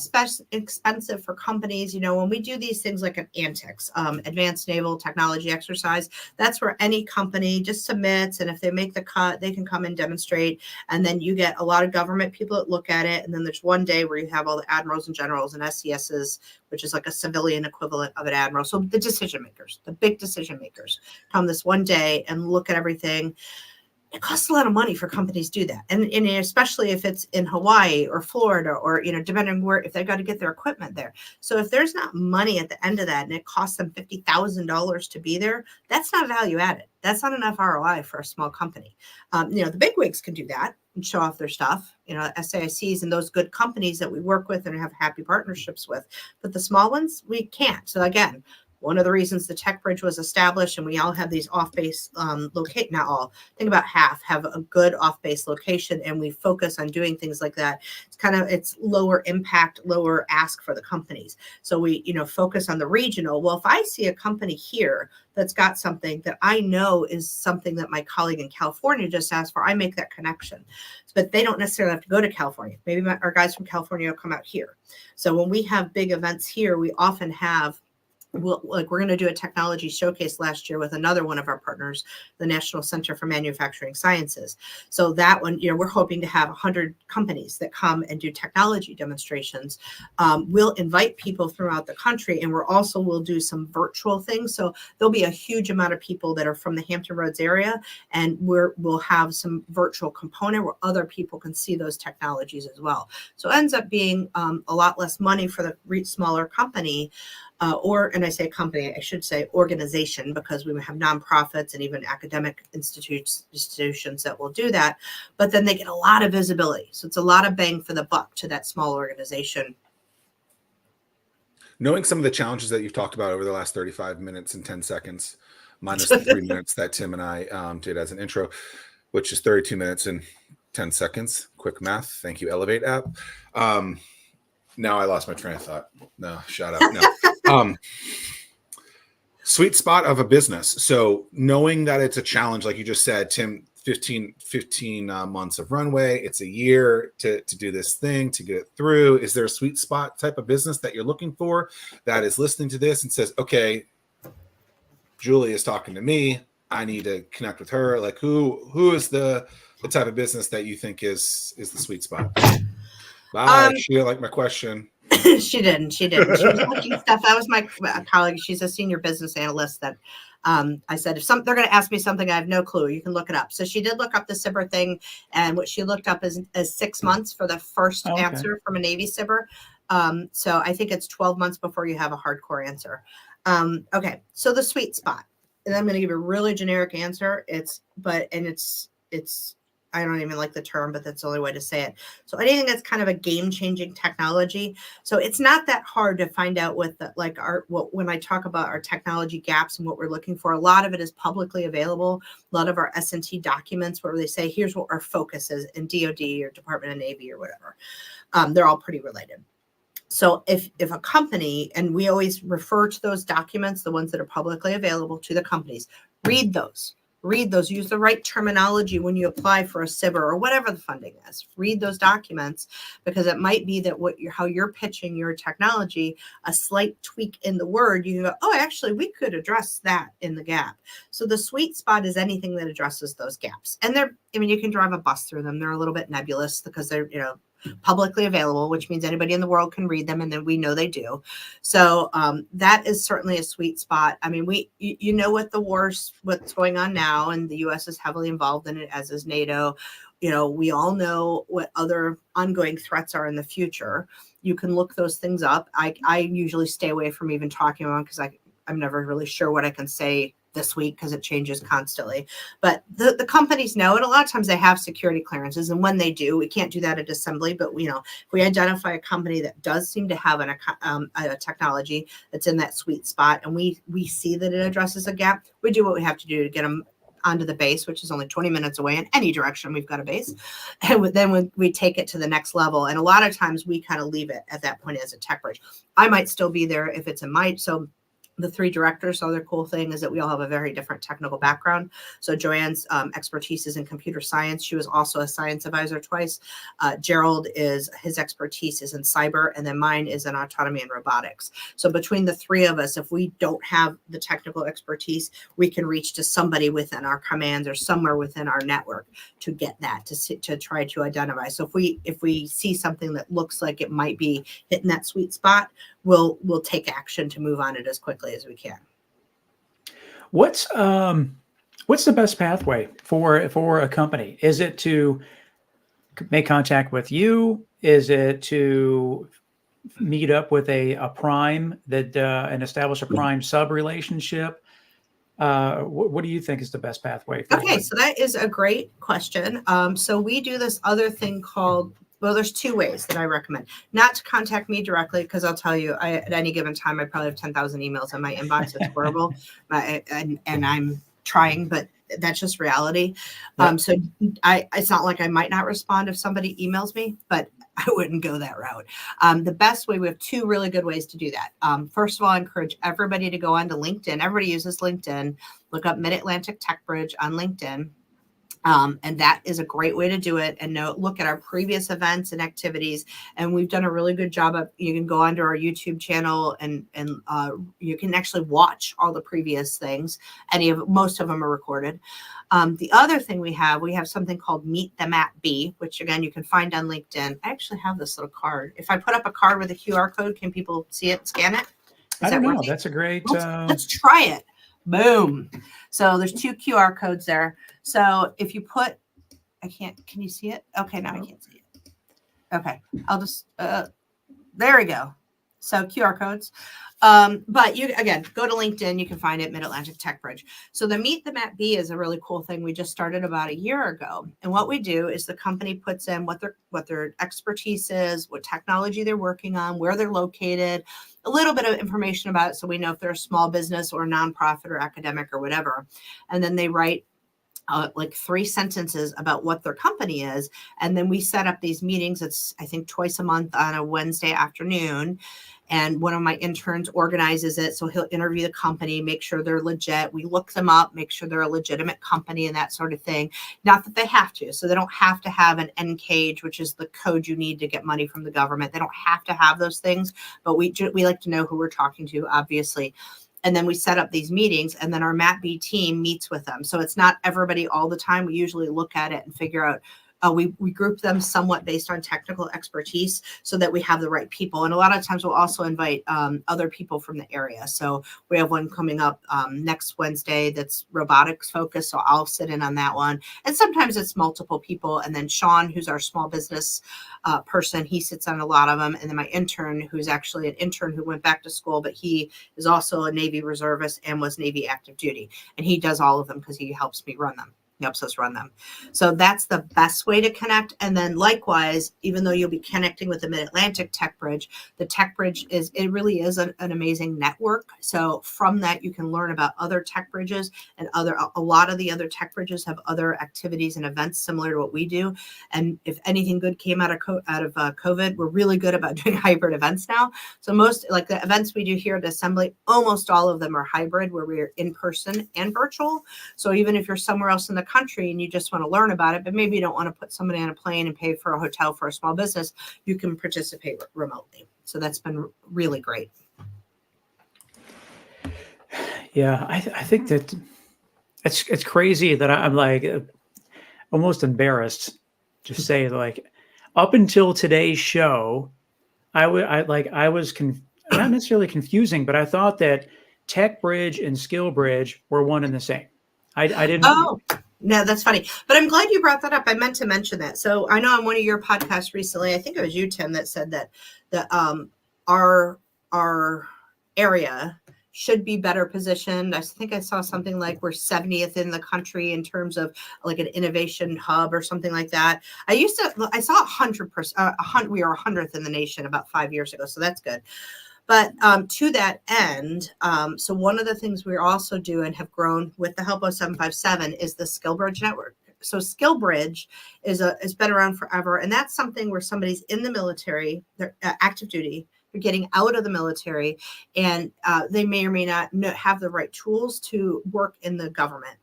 expensive for companies. When we do these things like an Antex, Advanced Naval Technology Exercise, that's where any company just submits. And if they make the cut, they can come and demonstrate. And then you get a lot of government people that look at it. And then there's one day where you have all the admirals and generals and SESs, which is like a civilian equivalent of an admiral. So the decision makers, the big decision makers, come this one day and look at everything. It costs a lot of money for companies to do that. And especially if it's in Hawaii or Florida or, depending on where, if they've got to get their equipment there. So if there's not money at the end of that and it costs them $50,000 to be there, that's not value added. That's not enough ROI for a small company. The big wigs can do that and show off their stuff, SAICs and those good companies that we work with and have happy partnerships with. But the small ones, we can't. So again, One of the reasons the Tech Bridge was established, and we all have these off-base locate, not all, I think about half have a good off-base location, and we focus on doing things like that. It's lower impact, lower ask for the companies. So we, focus on the regional. Well, if I see a company here that's got something that I know is something that my colleague in California just asked for, I make that connection. But they don't necessarily have to go to California. Maybe our guys from California will come out here. So when we have big events here, we often have, we're going to do a technology showcase last year with another one of our partners, the National Center for Manufacturing Sciences. So that one, we're hoping to have 100 companies that come and do technology demonstrations. We'll invite people throughout the country, and we'll do some virtual things. So there'll be a huge amount of people that are from the Hampton Roads area, and we'll have some virtual component where other people can see those technologies as well. So it ends up being a lot less money for the smaller company. And I say company, I should say organization, because we have nonprofits and even academic institutions that will do that. But then they get a lot of visibility. So it's a lot of bang for the buck to that small organization. Knowing some of the challenges that you've talked about over the last 35 minutes and 10 seconds, minus the 3 minutes that Tim and I did as an intro, which is 32 minutes and 10 seconds. Quick math. Thank you, Elevate app. Now I lost my train of thought. No, shut up. No. Sweet spot of a business. So knowing that it's a challenge, like you just said, Tim, 15 months of runway, it's a year to do this thing, to get it through. Is there a sweet spot type of business that you're looking for that is listening to this and says, okay, Julie is talking to me, I need to connect with her? Like who is the type of business that you think is the sweet spot? Bye. She didn't like my question. She didn't. She was looking stuff. That was my colleague. She's a senior business analyst that I said, they're going to ask me something, I have no clue. You can look it up. So she did look up the SIBR thing, and what she looked up is 6 months for the first answer from a Navy SIBR. So I think it's 12 months before you have a hardcore answer. Okay. So the sweet spot, and I'm going to give a really generic answer. It's I don't even like the term, but that's the only way to say it. So anything that's kind of a game-changing technology. So it's not that hard to find out when I talk about our technology gaps and what we're looking for. A lot of it is publicly available. A lot of our S&T documents where they say, here's what our focus is in DoD or Department of Navy or whatever. They're all pretty related. So if a company, and we always refer to those documents, the ones that are publicly available, to the companies, read those, use the right terminology when you apply for a SIBR or whatever the funding is. Read those documents, because it might be that how you're pitching your technology, a slight tweak in the word, you can go, oh, actually, we could address that in the gap. So the sweet spot is anything that addresses those gaps. And you can drive a bus through them. They're a little bit nebulous because they're, publicly available, which means anybody in the world can read them, and then we know they do. So that is certainly a sweet spot. I mean, what's going on now, and the U.S. is heavily involved in it, as is NATO. We all know what other ongoing threats are in the future. You can look those things up. I usually stay away from even talking about, because I'm never really sure what I can say this week, because it changes constantly. But the companies know, and a lot of times they have security clearances, and when they do, we can't do that at assembly, but if we identify a company that does seem to have a technology that's in that sweet spot, and we see that it addresses a gap, we do what we have to do to get them onto the base, which is only 20 minutes away in any direction. We've got a base, and then we take it to the next level. And a lot of times we kind of leave it at that point as a tech bridge. I might still be there if it's so the 3 directors. The other cool thing is that we all have a very different technical background. So Joanne's expertise is in computer science. She was also a science advisor twice. Gerald, his expertise is in cyber, and then mine is in autonomy and robotics. So between the 3 of us, if we don't have the technical expertise, we can reach to somebody within our commands or somewhere within our network to get that, to try to identify. So if we see something that looks like it might be hitting that sweet spot, we'll take action to move on it as quickly as we can. What's the best pathway for a company? Is it to make contact with you? Is it to meet up with a prime and establish a prime sub relationship? What do you think is the best pathway? Okay, so that is a great question. So we do this other thing called Well, there's two ways that I recommend. Not to contact me directly, because I'll tell you, at any given time, I probably have 10,000 emails in my inbox. It's horrible. And I'm trying, but that's just reality. Yep. So it's not like I might not respond if somebody emails me, but I wouldn't go that route. The best way, we have two really good ways to do that. First of all, I encourage everybody to go onto LinkedIn. Everybody uses LinkedIn. Look up Mid-Atlantic Tech Bridge on LinkedIn. And that is a great way to do it. And look at our previous events and activities. And we've done a really good job of, you can go onto our YouTube channel and you can actually watch all the previous things. Most of them are recorded. The other thing we have something called Meet Them at B, which again, you can find on LinkedIn. I actually have this little card. If I put up a card with a QR code, can people see it and scan it? I don't know. That's a great. Let's try it. Boom. So there's 2 QR codes there. So if you put, can you see it? Okay, now I can't see it. Okay, I'll just, there we go. So QR codes. But you, again, go to LinkedIn, you can find it, Mid-Atlantic Tech Bridge. So the Meet Them at B is a really cool thing we just started about a year ago. And what we do is the company puts in what their expertise is, what technology they're working on, where they're located, a little bit of information about it so we know if they're a small business or a nonprofit or academic or whatever. And then they write like 3 sentences about what their company is. And then we set up these meetings. It's, I think, twice a month on a Wednesday afternoon. And one of my interns organizes it. So he'll interview the company, make sure they're legit. We look them up, make sure they're a legitimate company and that sort of thing. Not that they have to. So they don't have to have an NCAGE, which is the code you need to get money from the government. They don't have to have those things. But we like to know who we're talking to, obviously. And then we set up these meetings, and then our MAP-B team meets with them. So it's not everybody all the time. We usually look at it and figure out, we group them somewhat based on technical expertise so that we have the right people. And a lot of times we'll also invite other people from the area. So we have one coming up next Wednesday that's robotics focused. So I'll sit in on that one. And sometimes it's multiple people. And then Sean, who's our small business person, he sits on a lot of them. And then my intern, who's actually an intern who went back to school, but he is also a Navy reservist and was Navy active duty. And he does all of them because he helps me run them. He helps us run them. So that's the best way to connect. And then likewise, even though you'll be connecting with the Mid-Atlantic Tech Bridge, the Tech Bridge it really is an amazing network. So from that, you can learn about other tech bridges and a lot of the other tech bridges have other activities and events similar to what we do. And if anything good came out of COVID, we're really good about doing hybrid events now. So most, like the events we do here at Assembly, almost all of them are hybrid, where we're in person and virtual. So even if you're somewhere else in the country and you just want to learn about it, but maybe you don't want to put somebody on a plane and pay for a hotel for a small business, you can participate remotely. So that's been really great. Yeah, I think that it's crazy that I'm like almost embarrassed to say, like, up until today's show, I was not necessarily confusing, but I thought that Tech Bridge and Skill Bridge were one and the same. I didn't. Oh, no, that's funny. But I'm glad you brought that up. I meant to mention that. So I know on one of your podcasts recently, I think it was you, Tim, that said that our area should be better positioned. I think I saw something like we're 70th in the country in terms of like an innovation hub or something like that. I saw 100%, we are 100th in the nation about 5 years ago. So that's good. But to that end, so one of the things we're also doing, have grown with the help of 757, is the Skill Bridge network. So Skill Bridge has been around forever. And that's something where somebody's in the military, they're active duty, they're getting out of the military, and they may or may not have the right tools to work in the government.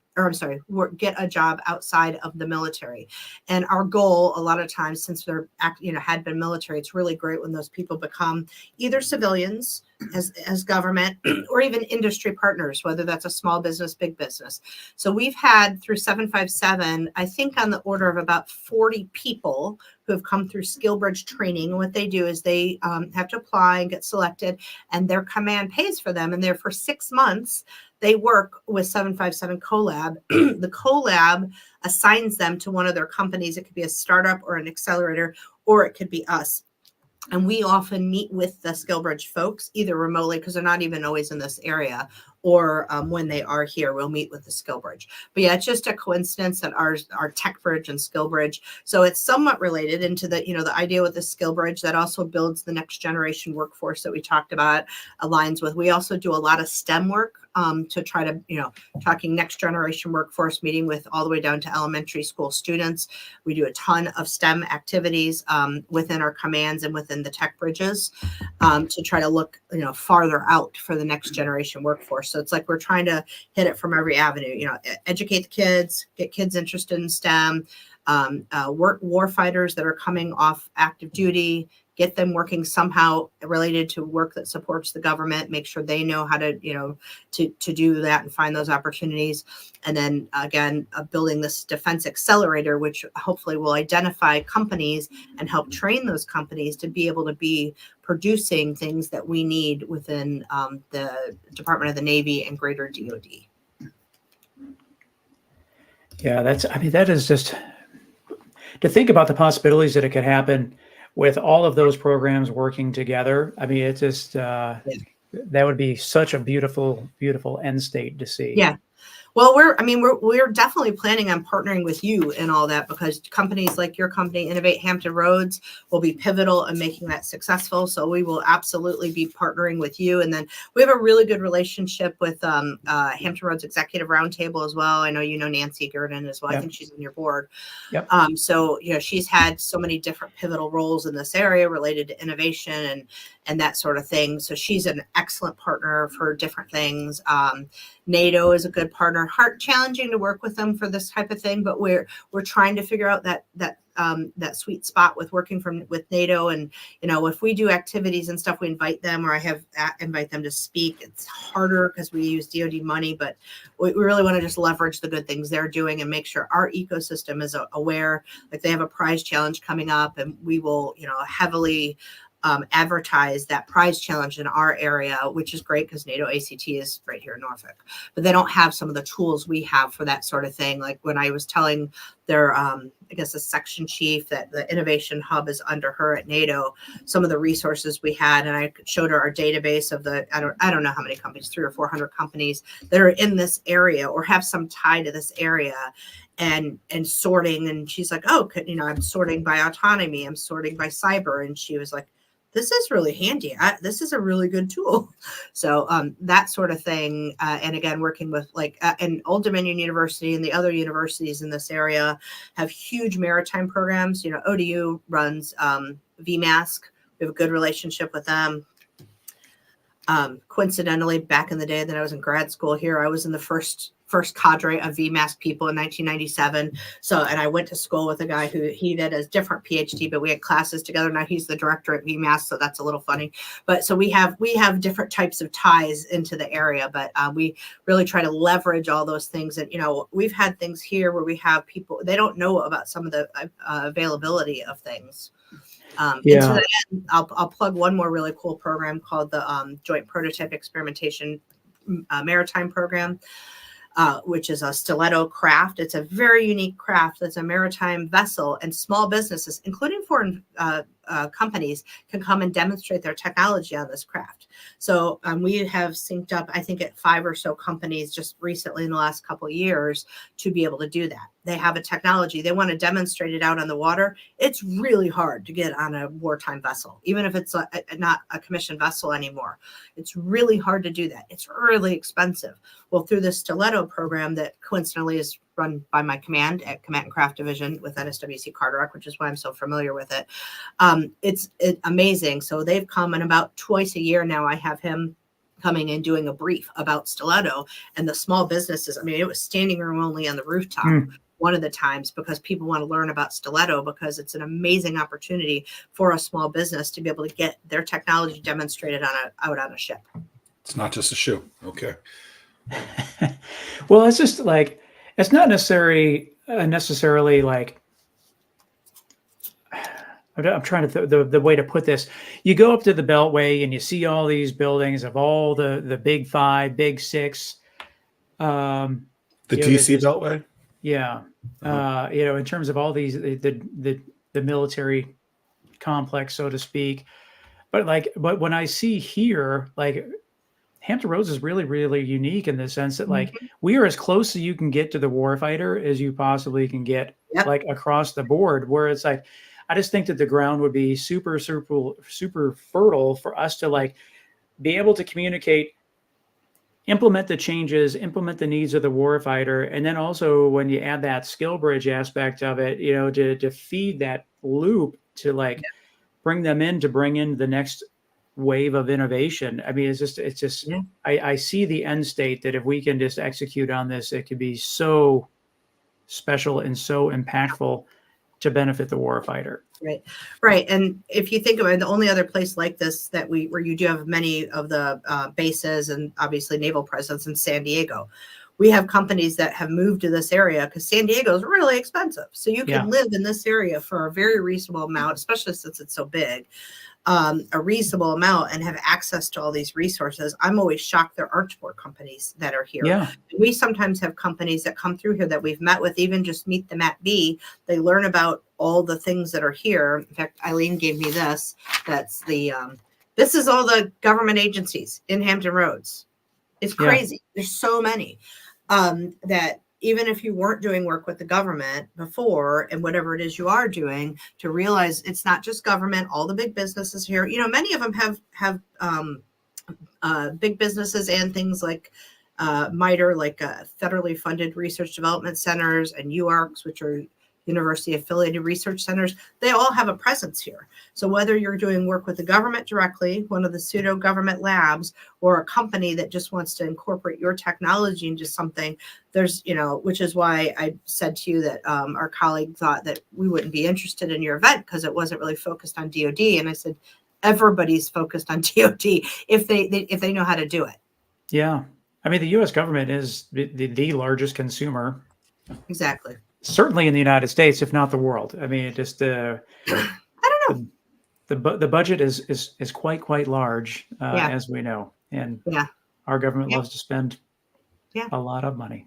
Get a job outside of the military. And our goal, a lot of times, since they're had been military, it's really great when those people become either civilians as government or even industry partners, whether that's a small business, big business. So we've had through 757, I think on the order of about 40 people who have come through Skill Bridge training. And what they do is they have to apply and get selected, and their command pays for them. And there for 6 months, they work with 757 CoLab. The CoLab assigns them to one of their companies. It could be a startup or an accelerator, or it could be us. And we often meet with the Skill Bridge folks, either remotely, because they're not even always in this area, or when they are here, we'll meet with the Skill Bridge. But yeah, it's just a coincidence that our Tech Bridge and Skill Bridge, so it's somewhat related into the, the idea with the Skill Bridge that also builds the next generation workforce that we talked about, aligns with. We also do a lot of STEM work to try to, talking next generation workforce, meeting with all the way down to elementary school students. We do a ton of STEM activities within our commands and within the tech bridges to try to look, farther out for the next generation workforce. So it's like we're trying to hit it from every avenue, educate the kids, get kids interested in STEM, war fighters that are coming off active duty, get them working somehow related to work that supports the government, make sure they know how to, to do that and find those opportunities. And then again, building this defense accelerator, which hopefully will identify companies and help train those companies to be able to be producing things that we need within the Department of the Navy and greater DoD. Yeah, that is just, to think about the possibilities that it could happen with all of those programs working together. I mean, it's just, that would be such a beautiful, beautiful end state to see. Yeah. Well, we're definitely planning on partnering with you and all that, because companies like your company, Innovate Hampton Roads, will be pivotal in making that successful. So we will absolutely be partnering with you. And then we have a really good relationship with Hampton Roads Executive Roundtable as well. I know Nancy Gurdon as well. Yep. I think she's on your board. Yep. So she's had so many different pivotal roles in this area related to innovation and that sort of thing. So she's an excellent partner for different things. NATO is a good partner. Challenging to work with them for this type of thing, but we're trying to figure out that sweet spot with working with NATO. And if we do activities and stuff, we invite them, or invite them to speak. It's harder because we use DoD money, but we really want to just leverage the good things they're doing and make sure our ecosystem is aware. Like, they have a prize challenge coming up, and we will heavily advertise that prize challenge in our area, which is great because NATO ACT is right here in Norfolk, but they don't have some of the tools we have for that sort of thing. Like when I was telling their, I guess, a section chief that the innovation hub is under her at NATO, some of the resources we had, and I showed her our database of I don't know how many companies, 300 or 400 companies that are in this area or have some tie to this area. And sorting, and she's like, oh, I'm sorting by autonomy, I'm sorting by cyber, and she was like, this is really handy. This is a really good tool. So that sort of thing. And again, working with and Old Dominion University and the other universities in this area have huge maritime programs. ODU runs VMask. We have a good relationship with them. Coincidentally, back in the day that I was in grad school here, I was in the first cadre of VMask people in 1997. And I went to school with a guy who he did a different PhD, but we had classes together. Now he's the director at VMask, so that's a little funny. But so we have different types of ties into the area, but we really try to leverage all those things. And we've had things here where we have people, they don't know about some of the availability of things. And to that end, I'll plug one more really cool program called the Joint Prototype Experimentation Maritime Program, which is a stiletto craft. It's a very unique craft. That's a maritime vessel, and small businesses, including foreign companies, can come and demonstrate their technology on this craft. So we have synced up, I think, at 5 or so companies just recently in the last couple of years to be able to do that. They have a technology. They want to demonstrate it out on the water. It's really hard to get on a wartime vessel, even if it's not a commissioned vessel anymore. It's really hard to do that. It's really expensive. Well, through the Stiletto program that coincidentally is run by my command at Command and Craft Division with NSWC Carteret, which is why I'm so familiar with it. It's amazing. So they've come, and about twice a year now I have him coming and doing a brief about Stiletto and the small businesses. I mean, it was standing room only on the rooftop one of the times, because people want to learn about Stiletto, because it's an amazing opportunity for a small business to be able to get their technology demonstrated out on a ship. It's not just a shoe. Okay. Well, it's just like, it's not necessarily like, I'm trying to the way to put this. You go up to the Beltway and you see all these buildings of all the big 5, big 6. The DC Beltway. Yeah. In terms of all these, the military complex, so to speak. But when I see here, like, Hampton Roads is really, really unique in the sense that like Mhm. we are as close as you can get to the warfighter as you possibly can get, Yep. like across the board, where it's like, I just think that the ground would be super, super, super fertile for us to like be able to communicate, implement the changes, implement the needs of the warfighter. And then also when you add that skill bridge aspect of it, to feed that loop to like bring them in, to bring in the next wave of innovation. I mean, it's just, Yeah. I see the end state that if we can just execute on this, it could be so special and so impactful to benefit the warfighter. Right. Right. And if you think about it, the only other place like this where you do have many of the bases and obviously naval presence in San Diego, we have companies that have moved to this area because San Diego is really expensive. So you can live in this area for a very reasonable amount, especially since it's so big. A reasonable amount and have access to all these resources. I'm always shocked there aren't more companies that are here. Yeah. We sometimes have companies that come through here that we've met with, even just meet them at B. They learn about all the things that are here. In fact, Eileen gave me this. That's this is all the government agencies in Hampton Roads. It's crazy. Yeah. There's so many that even if you weren't doing work with the government before and whatever it is you are doing, to realize it's not just government, all the big businesses here, many of them have big businesses and things like MITRE, like federally funded research development centers, and UARCs, which are university affiliated research centers. They all have a presence here. So whether you're doing work with the government directly, one of the pseudo government labs, or a company that just wants to incorporate your technology into something, there's, which is why I said to you that our colleague thought that we wouldn't be interested in your event because it wasn't really focused on DoD. And I said, everybody's focused on DoD if they know how to do it. Yeah. I mean, the U.S. government is the largest consumer. Exactly. Certainly in the United States, if not the world. I mean, just I don't know. The budget is quite large, as we know, and our government loves to spend a lot of money,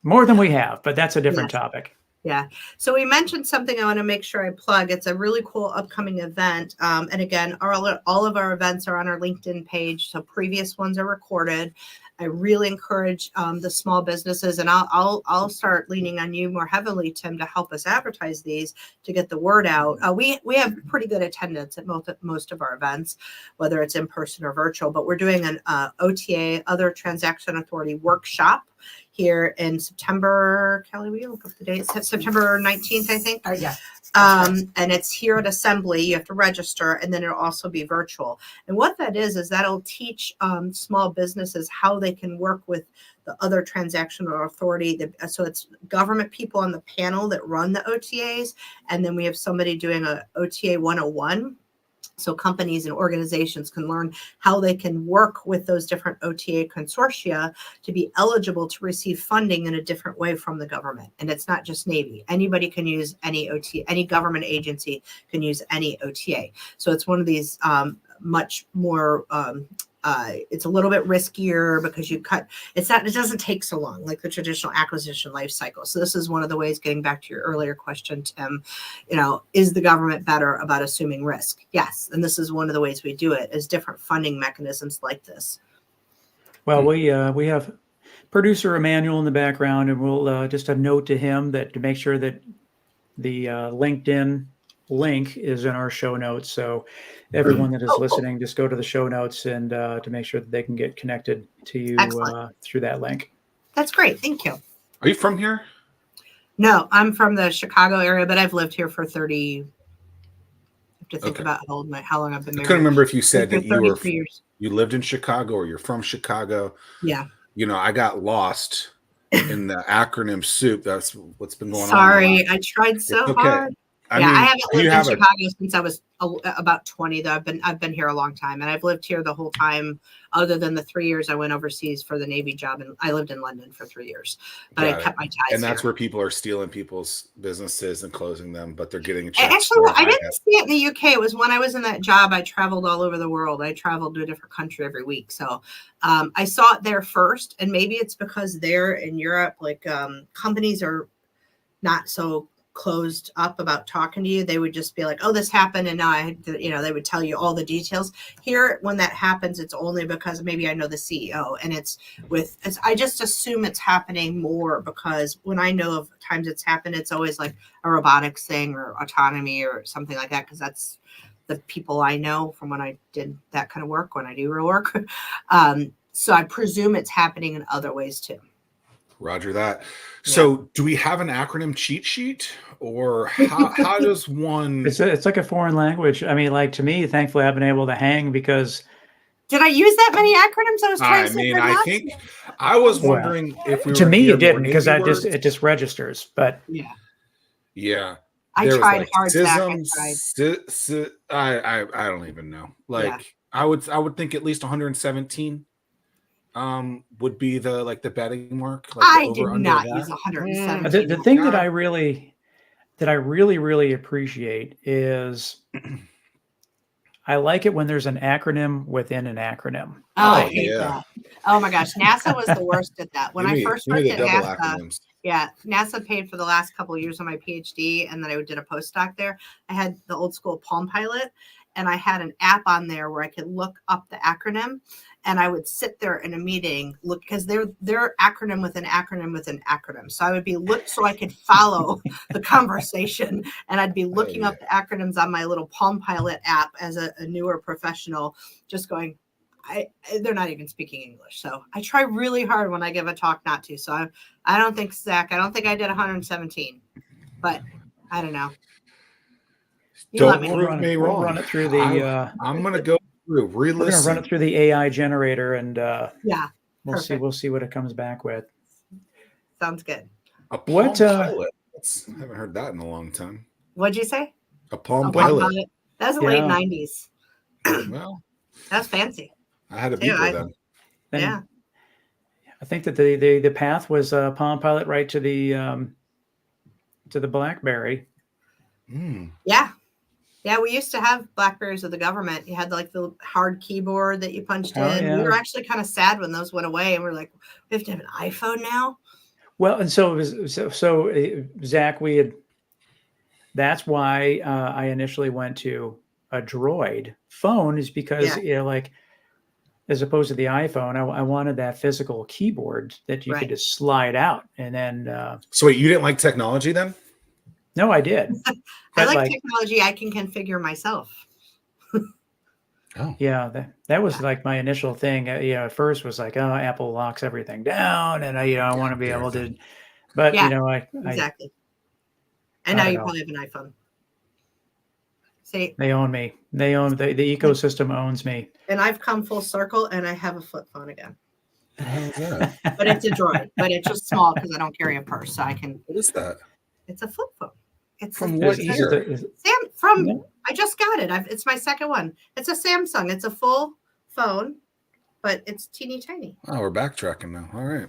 more than we have. But that's a different topic. Yeah. So we mentioned something I want to make sure I plug. It's a really cool upcoming event. And again, all of our events are on our LinkedIn page. So previous ones are recorded. I really encourage the small businesses, and I'll start leaning on you more heavily, Tim, to help us advertise these to get the word out. We have pretty good attendance at most of our events, whether it's in person or virtual. But we're doing an OTA, Other Transaction Authority workshop here in September. Kelly, will you look up the date? It's September 19th, I think. Yeah. And it's here at Assembly. You have to register, and then it'll also be virtual. And what that is that'll teach small businesses how they can work with the other transactional authority. So it's government people on the panel that run the OTAs, and then we have somebody doing a OTA 101. So companies and organizations can learn how they can work with those different OTA consortia to be eligible to receive funding in a different way from the government. And it's not just Navy. Anybody can use any OTA, any government agency can use any OTA. So it's one of these much more it's a little bit riskier because it doesn't take so long like the traditional acquisition life cycle. So this is one of the ways, getting back to your earlier question, Tim, is the government better about assuming risk? Yes. And this is one of the ways we do it, is different funding mechanisms like this. Well, we have producer Emmanuel in the background, and we'll just a note to him that to make sure that the LinkedIn link is in our show notes. So everyone that is listening, just go to the show notes and to make sure that they can get connected to you through that link. That's great. Thank you. Are you from here? No, I'm from the Chicago area, but I've lived here for 30. I have to think about how long I've been married. I couldn't remember if you said that you lived in Chicago or you're from Chicago. Yeah. I got lost in the acronym soup. That's what's been going on. Sorry, I tried so hard. I haven't lived in Chicago since I was about 20, though. I've been here a long time, and I've lived here the whole time, other than the 3 years I went overseas for the Navy job, and I lived in London for 3 years. But I kept my ties. And that's here. where people are stealing people's businesses and closing them, but they're getting a check. Actually, I didn't see it in the UK. It was when I was in that job. I traveled all over the world. I traveled to a different country every week, so I saw it there first. And maybe it's because there in Europe, like companies are not so closed up about talking to you. They would just be like, oh, this happened. And now they would tell you all the details. Here, when that happens, it's only because maybe I know the CEO, and I just assume it's happening more because when I know of times it's happened, it's always like a robotics thing or autonomy or something like that. Cause that's the people I know from when I did that kind of work, when I do real work. So I presume it's happening in other ways too. Roger that. So do we have an acronym cheat sheet, or how does one? It's like a foreign language. I mean, like, to me, thankfully, I've been able to hang because. Did I use that many acronyms? I was trying to say. I think I was wondering if we were. To me, it didn't, because it just registers. But yeah. I tried hard. I don't even know. Like I would think at least 117 would be the betting mark. Like I did not use 117. The thing that I really appreciate is I like it when there's an acronym within an acronym. Oh, I hate that. Oh my gosh, NASA was the worst at that. When I first worked at NASA, acronyms. NASA paid for the last couple of years of my PhD, and then I did a postdoc there. I had the old school Palm Pilot, and I had an app on there where I could look up the acronym, and I would sit there in a meeting, look, because they're acronym with an acronym with an acronym. So I would be so I could follow the conversation, and I'd be looking up the acronyms on my little Palm Pilot app as a newer professional, just going, they're not even speaking English. So I try really hard when I give a talk not to. So I don't think, Zach, I don't think I did 117, but I don't know. Don't prove me wrong. We'll run it through the. I'm going to go through. We're going to run it through the AI generator, and we'll perfect. We'll see what it comes back with. Sounds good. A Palm Pilot. I haven't heard that in a long time. What'd you say? A Palm Pilot. That's the late 90s. Well, that's fancy. I had a beeper then. Yeah. I think that the path was Palm Pilot right to the BlackBerry. Yeah. Yeah, we used to have BlackBerries with the government. You had like the hard keyboard that you punched in. Yeah. We were actually kind of sad when those went away, and we're like, we have to have an iPhone now. Well, and so Zach, that's why I initially went to a Droid phone, is because like, as opposed to the iPhone, I wanted that physical keyboard that you could just slide out, and then. So wait, you didn't like technology then? No, I did. I like technology I can configure myself. Yeah, that was like my initial thing. At first was like, oh, Apple locks everything down, and I want to be able to. But exactly. And now you probably have an iPhone. See, they own me. They own the ecosystem owns me. And I've come full circle, and I have a flip phone again. How's that? But it's a Droid, but it's just small because I don't carry a purse, so I can. What is that? It's a flip phone. It's from what year? I just got it. It's my second one. It's a Samsung. It's a full phone, but it's teeny tiny. Oh, we're backtracking now. All right.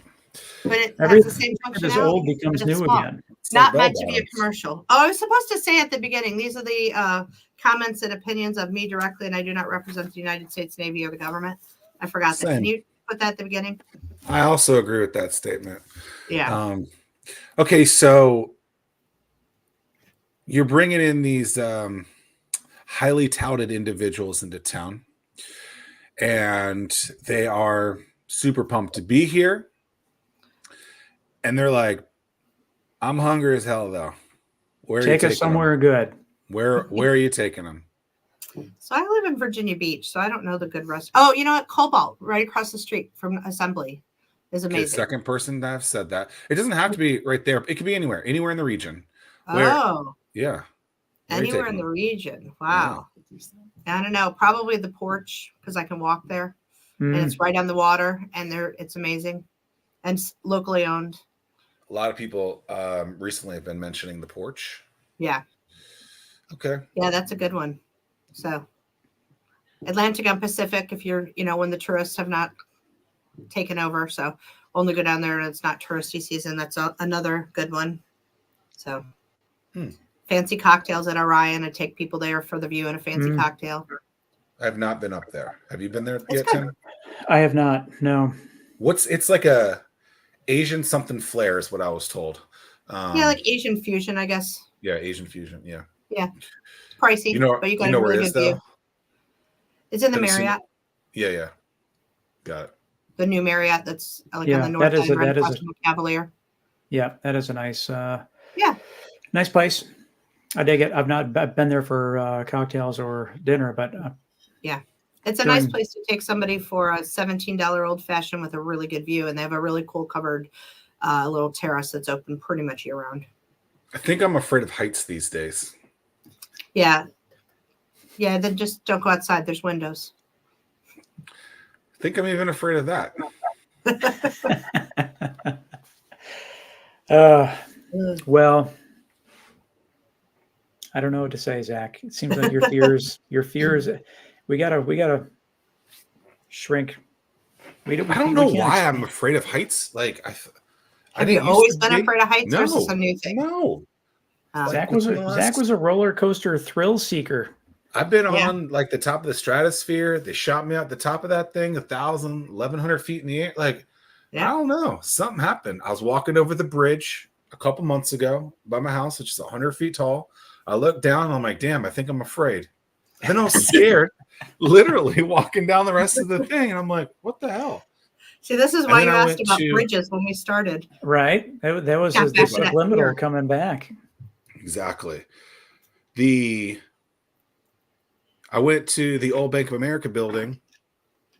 But it has the same functionality. As old becomes new again. It's not meant to be a commercial. Oh, I was supposed to say at the beginning, these are the comments and opinions of me directly, and I do not represent the United States Navy or the government. I forgot that. Can you put that at the beginning? I also agree with that statement. Yeah. Okay, so you're bringing in these highly touted individuals into town, and they are super pumped to be here. And they're like, I'm hungry as hell, though. Take us somewhere good. Where are you taking them? So I live in Virginia Beach, so I don't know the good restaurant. Oh, you know what? Cobalt, right across the street from Assembly, is amazing. The second person that I've said that. It doesn't have to be right there. It could be anywhere in the region. Yeah. Anywhere in the region. Wow. Yeah. I don't know. Probably the Porch, because I can walk there. And it's right on the water, and it's amazing. And locally owned. A lot of people recently have been mentioning the Porch. Yeah. Okay. Yeah, that's a good one. So Atlantic and Pacific, if you're, when the tourists have not taken over. So only go down there and it's not touristy season. That's another good one. So fancy cocktails at Orion. I take people there for the view and a fancy cocktail. I have not been up there. Have you been there yet, Tim? I have not. No. It's like a Asian something flair is what I was told. Like Asian fusion, I guess. Yeah, Asian fusion. Yeah. Yeah, it's pricey, but you Do got you a know where really it good is though? view. It's in the Have you seen it? Marriott, Yeah, yeah. Got it. the new Marriott that's like on the Yeah, north end, right that is across a from the Cavalier. yeah, that is a nice Yeah, nice place. I dig it. I've been there for cocktails or dinner, but yeah. It's a nice during place to take somebody for a $17 old fashioned with a really good view, and they have a really cool covered little terrace that's open pretty much year round. I think I'm afraid of heights these days. Yeah, yeah. Then just don't go outside. There's windows. I think I'm even afraid of that. well, I don't know what to say, Zach. It seems like your fears, we gotta shrink. I don't know why I'm afraid of heights. Like I Have you didn't used always to been be. afraid of heights, or is this No, a new thing? no. Oh. Zach within the last- was a roller coaster thrill seeker. I've been on like the top of the stratosphere. They shot me out the top of that thing, 1,000, 1,100 feet in the air. Like, I don't know. Something happened. I was walking over the bridge a couple months ago by my house, which is 100 feet tall. I looked down and I'm like, damn, I think I'm afraid. And then I was scared, literally walking down the rest of the thing. And I'm like, what the hell? See, this is why you asked about bridges when we started. Right. That was the subliminal coming back. Exactly. I went to the old Bank of America building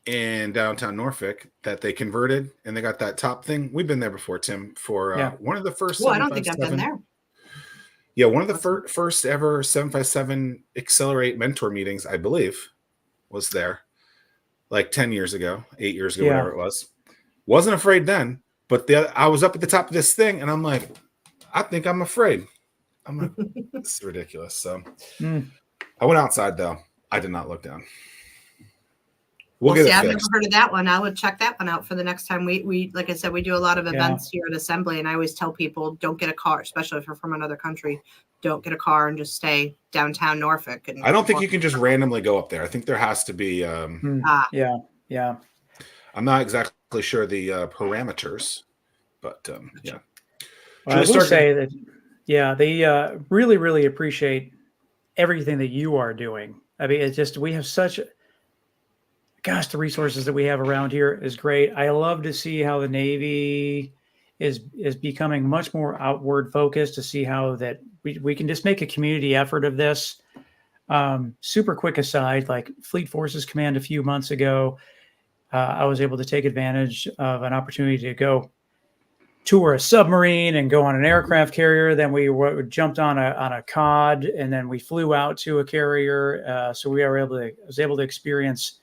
in downtown Norfolk that they converted, and they got that top thing. We've been there before, Tim, for one of the first. Well, I don't think I've been there. Yeah, one of the first ever 757 Accelerate mentor meetings, I believe, was there like 10 years ago, 8 years ago, whatever it was. Wasn't afraid then, but I was up at the top of this thing, and I'm like, I think I'm afraid. I'm like, this is ridiculous. So I went outside, though. I did not look down. Well, see, I've never heard of that one. I would check that one out for the next time. We like I said, we do a lot of events here at Assembly, and I always tell people, don't get a car, especially if you're from another country. Don't get a car and just stay downtown Norfolk. And I don't think you can just randomly go up there. I think there has to be. Yeah. I'm not exactly sure the parameters, but yeah. Well, I will say that, they really, really appreciate everything that you are doing. I mean, it's just, we have such, gosh, the resources that we have around here is great. I love to see how the Navy is becoming much more outward focused, to see how that we can just make a community effort of this. Super quick aside, like Fleet Forces Command a few months ago, I was able to take advantage of an opportunity to go tour a submarine and go on an aircraft carrier. Then we jumped on a cod, and then we flew out to a carrier. So I was able to experience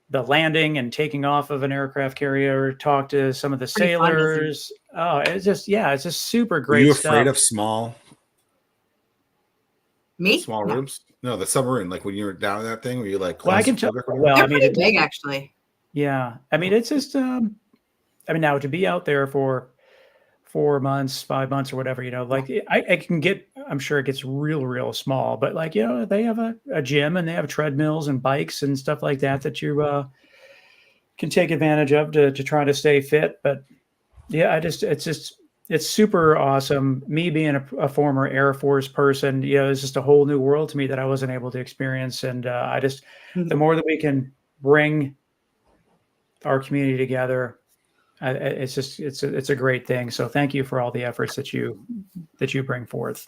the landing and taking off of an aircraft carrier, talk to some of the sailors. Oh, it's just super great. Are you afraid of small rooms? No, the submarine. Like when you were down in that thing, were you like? Well, I can tell. Well, they're pretty big, actually. Yeah, I mean, it's just. Now to be out there for 4 months, 5 months, or whatever, like I can get. I'm sure it gets real small, but like they have a gym, and they have treadmills and bikes and stuff like that you can take advantage of to try to stay fit. But yeah, it's super awesome. Me being a former Air Force person, it's just a whole new world to me that I wasn't able to experience. And the more that we can bring our community together, it's a great thing. So thank you for all the efforts that you bring forth.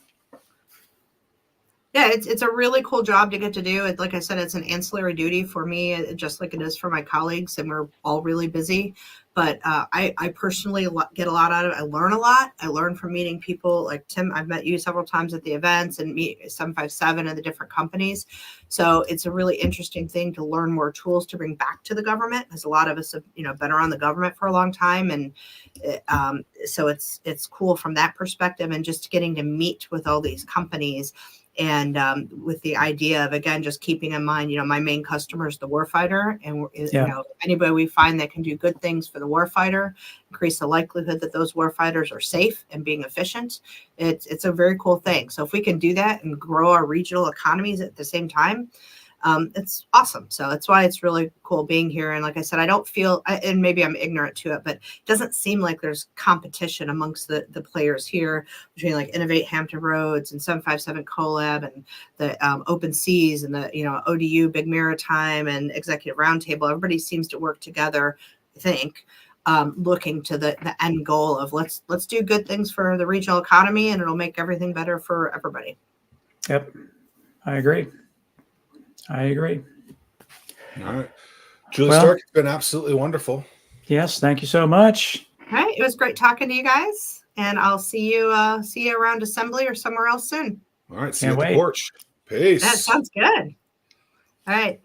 Yeah, it's a really cool job to get to do. Like I said, it's an ancillary duty for me, just like it is for my colleagues, and we're all really busy. But I personally get a lot out of it. I learn a lot. I learn from meeting people like Tim. I've met you several times at the events and meet 757 and the different companies. So it's a really interesting thing to learn more tools to bring back to the government, because a lot of us have been around the government for a long time, and so it's cool from that perspective, and just getting to meet with all these companies. And with the idea of, again, just keeping in mind, my main customer is the warfighter. And, anybody we find that can do good things for the warfighter, increase the likelihood that those warfighters are safe and being efficient. It's a very cool thing. So if we can do that and grow our regional economies at the same time, It's awesome. So that's why it's really cool being here. And like I said, I don't feel, and maybe I'm ignorant to it, but it doesn't seem like there's competition amongst the players here between like Innovate Hampton Roads and 757 Colab and the Open Seas and the, ODU Big Maritime and Executive Roundtable. Everybody seems to work together, I think, looking to the end goal of let's do good things for the regional economy, and it'll make everything better for everybody. Yep. I agree. All right. Julie Stark, it's been absolutely wonderful. Yes. Thank you so much. All right. It was great talking to you guys, and I'll see you around assembly or somewhere else soon. All right. See you at the porch. Peace. That sounds good. All right.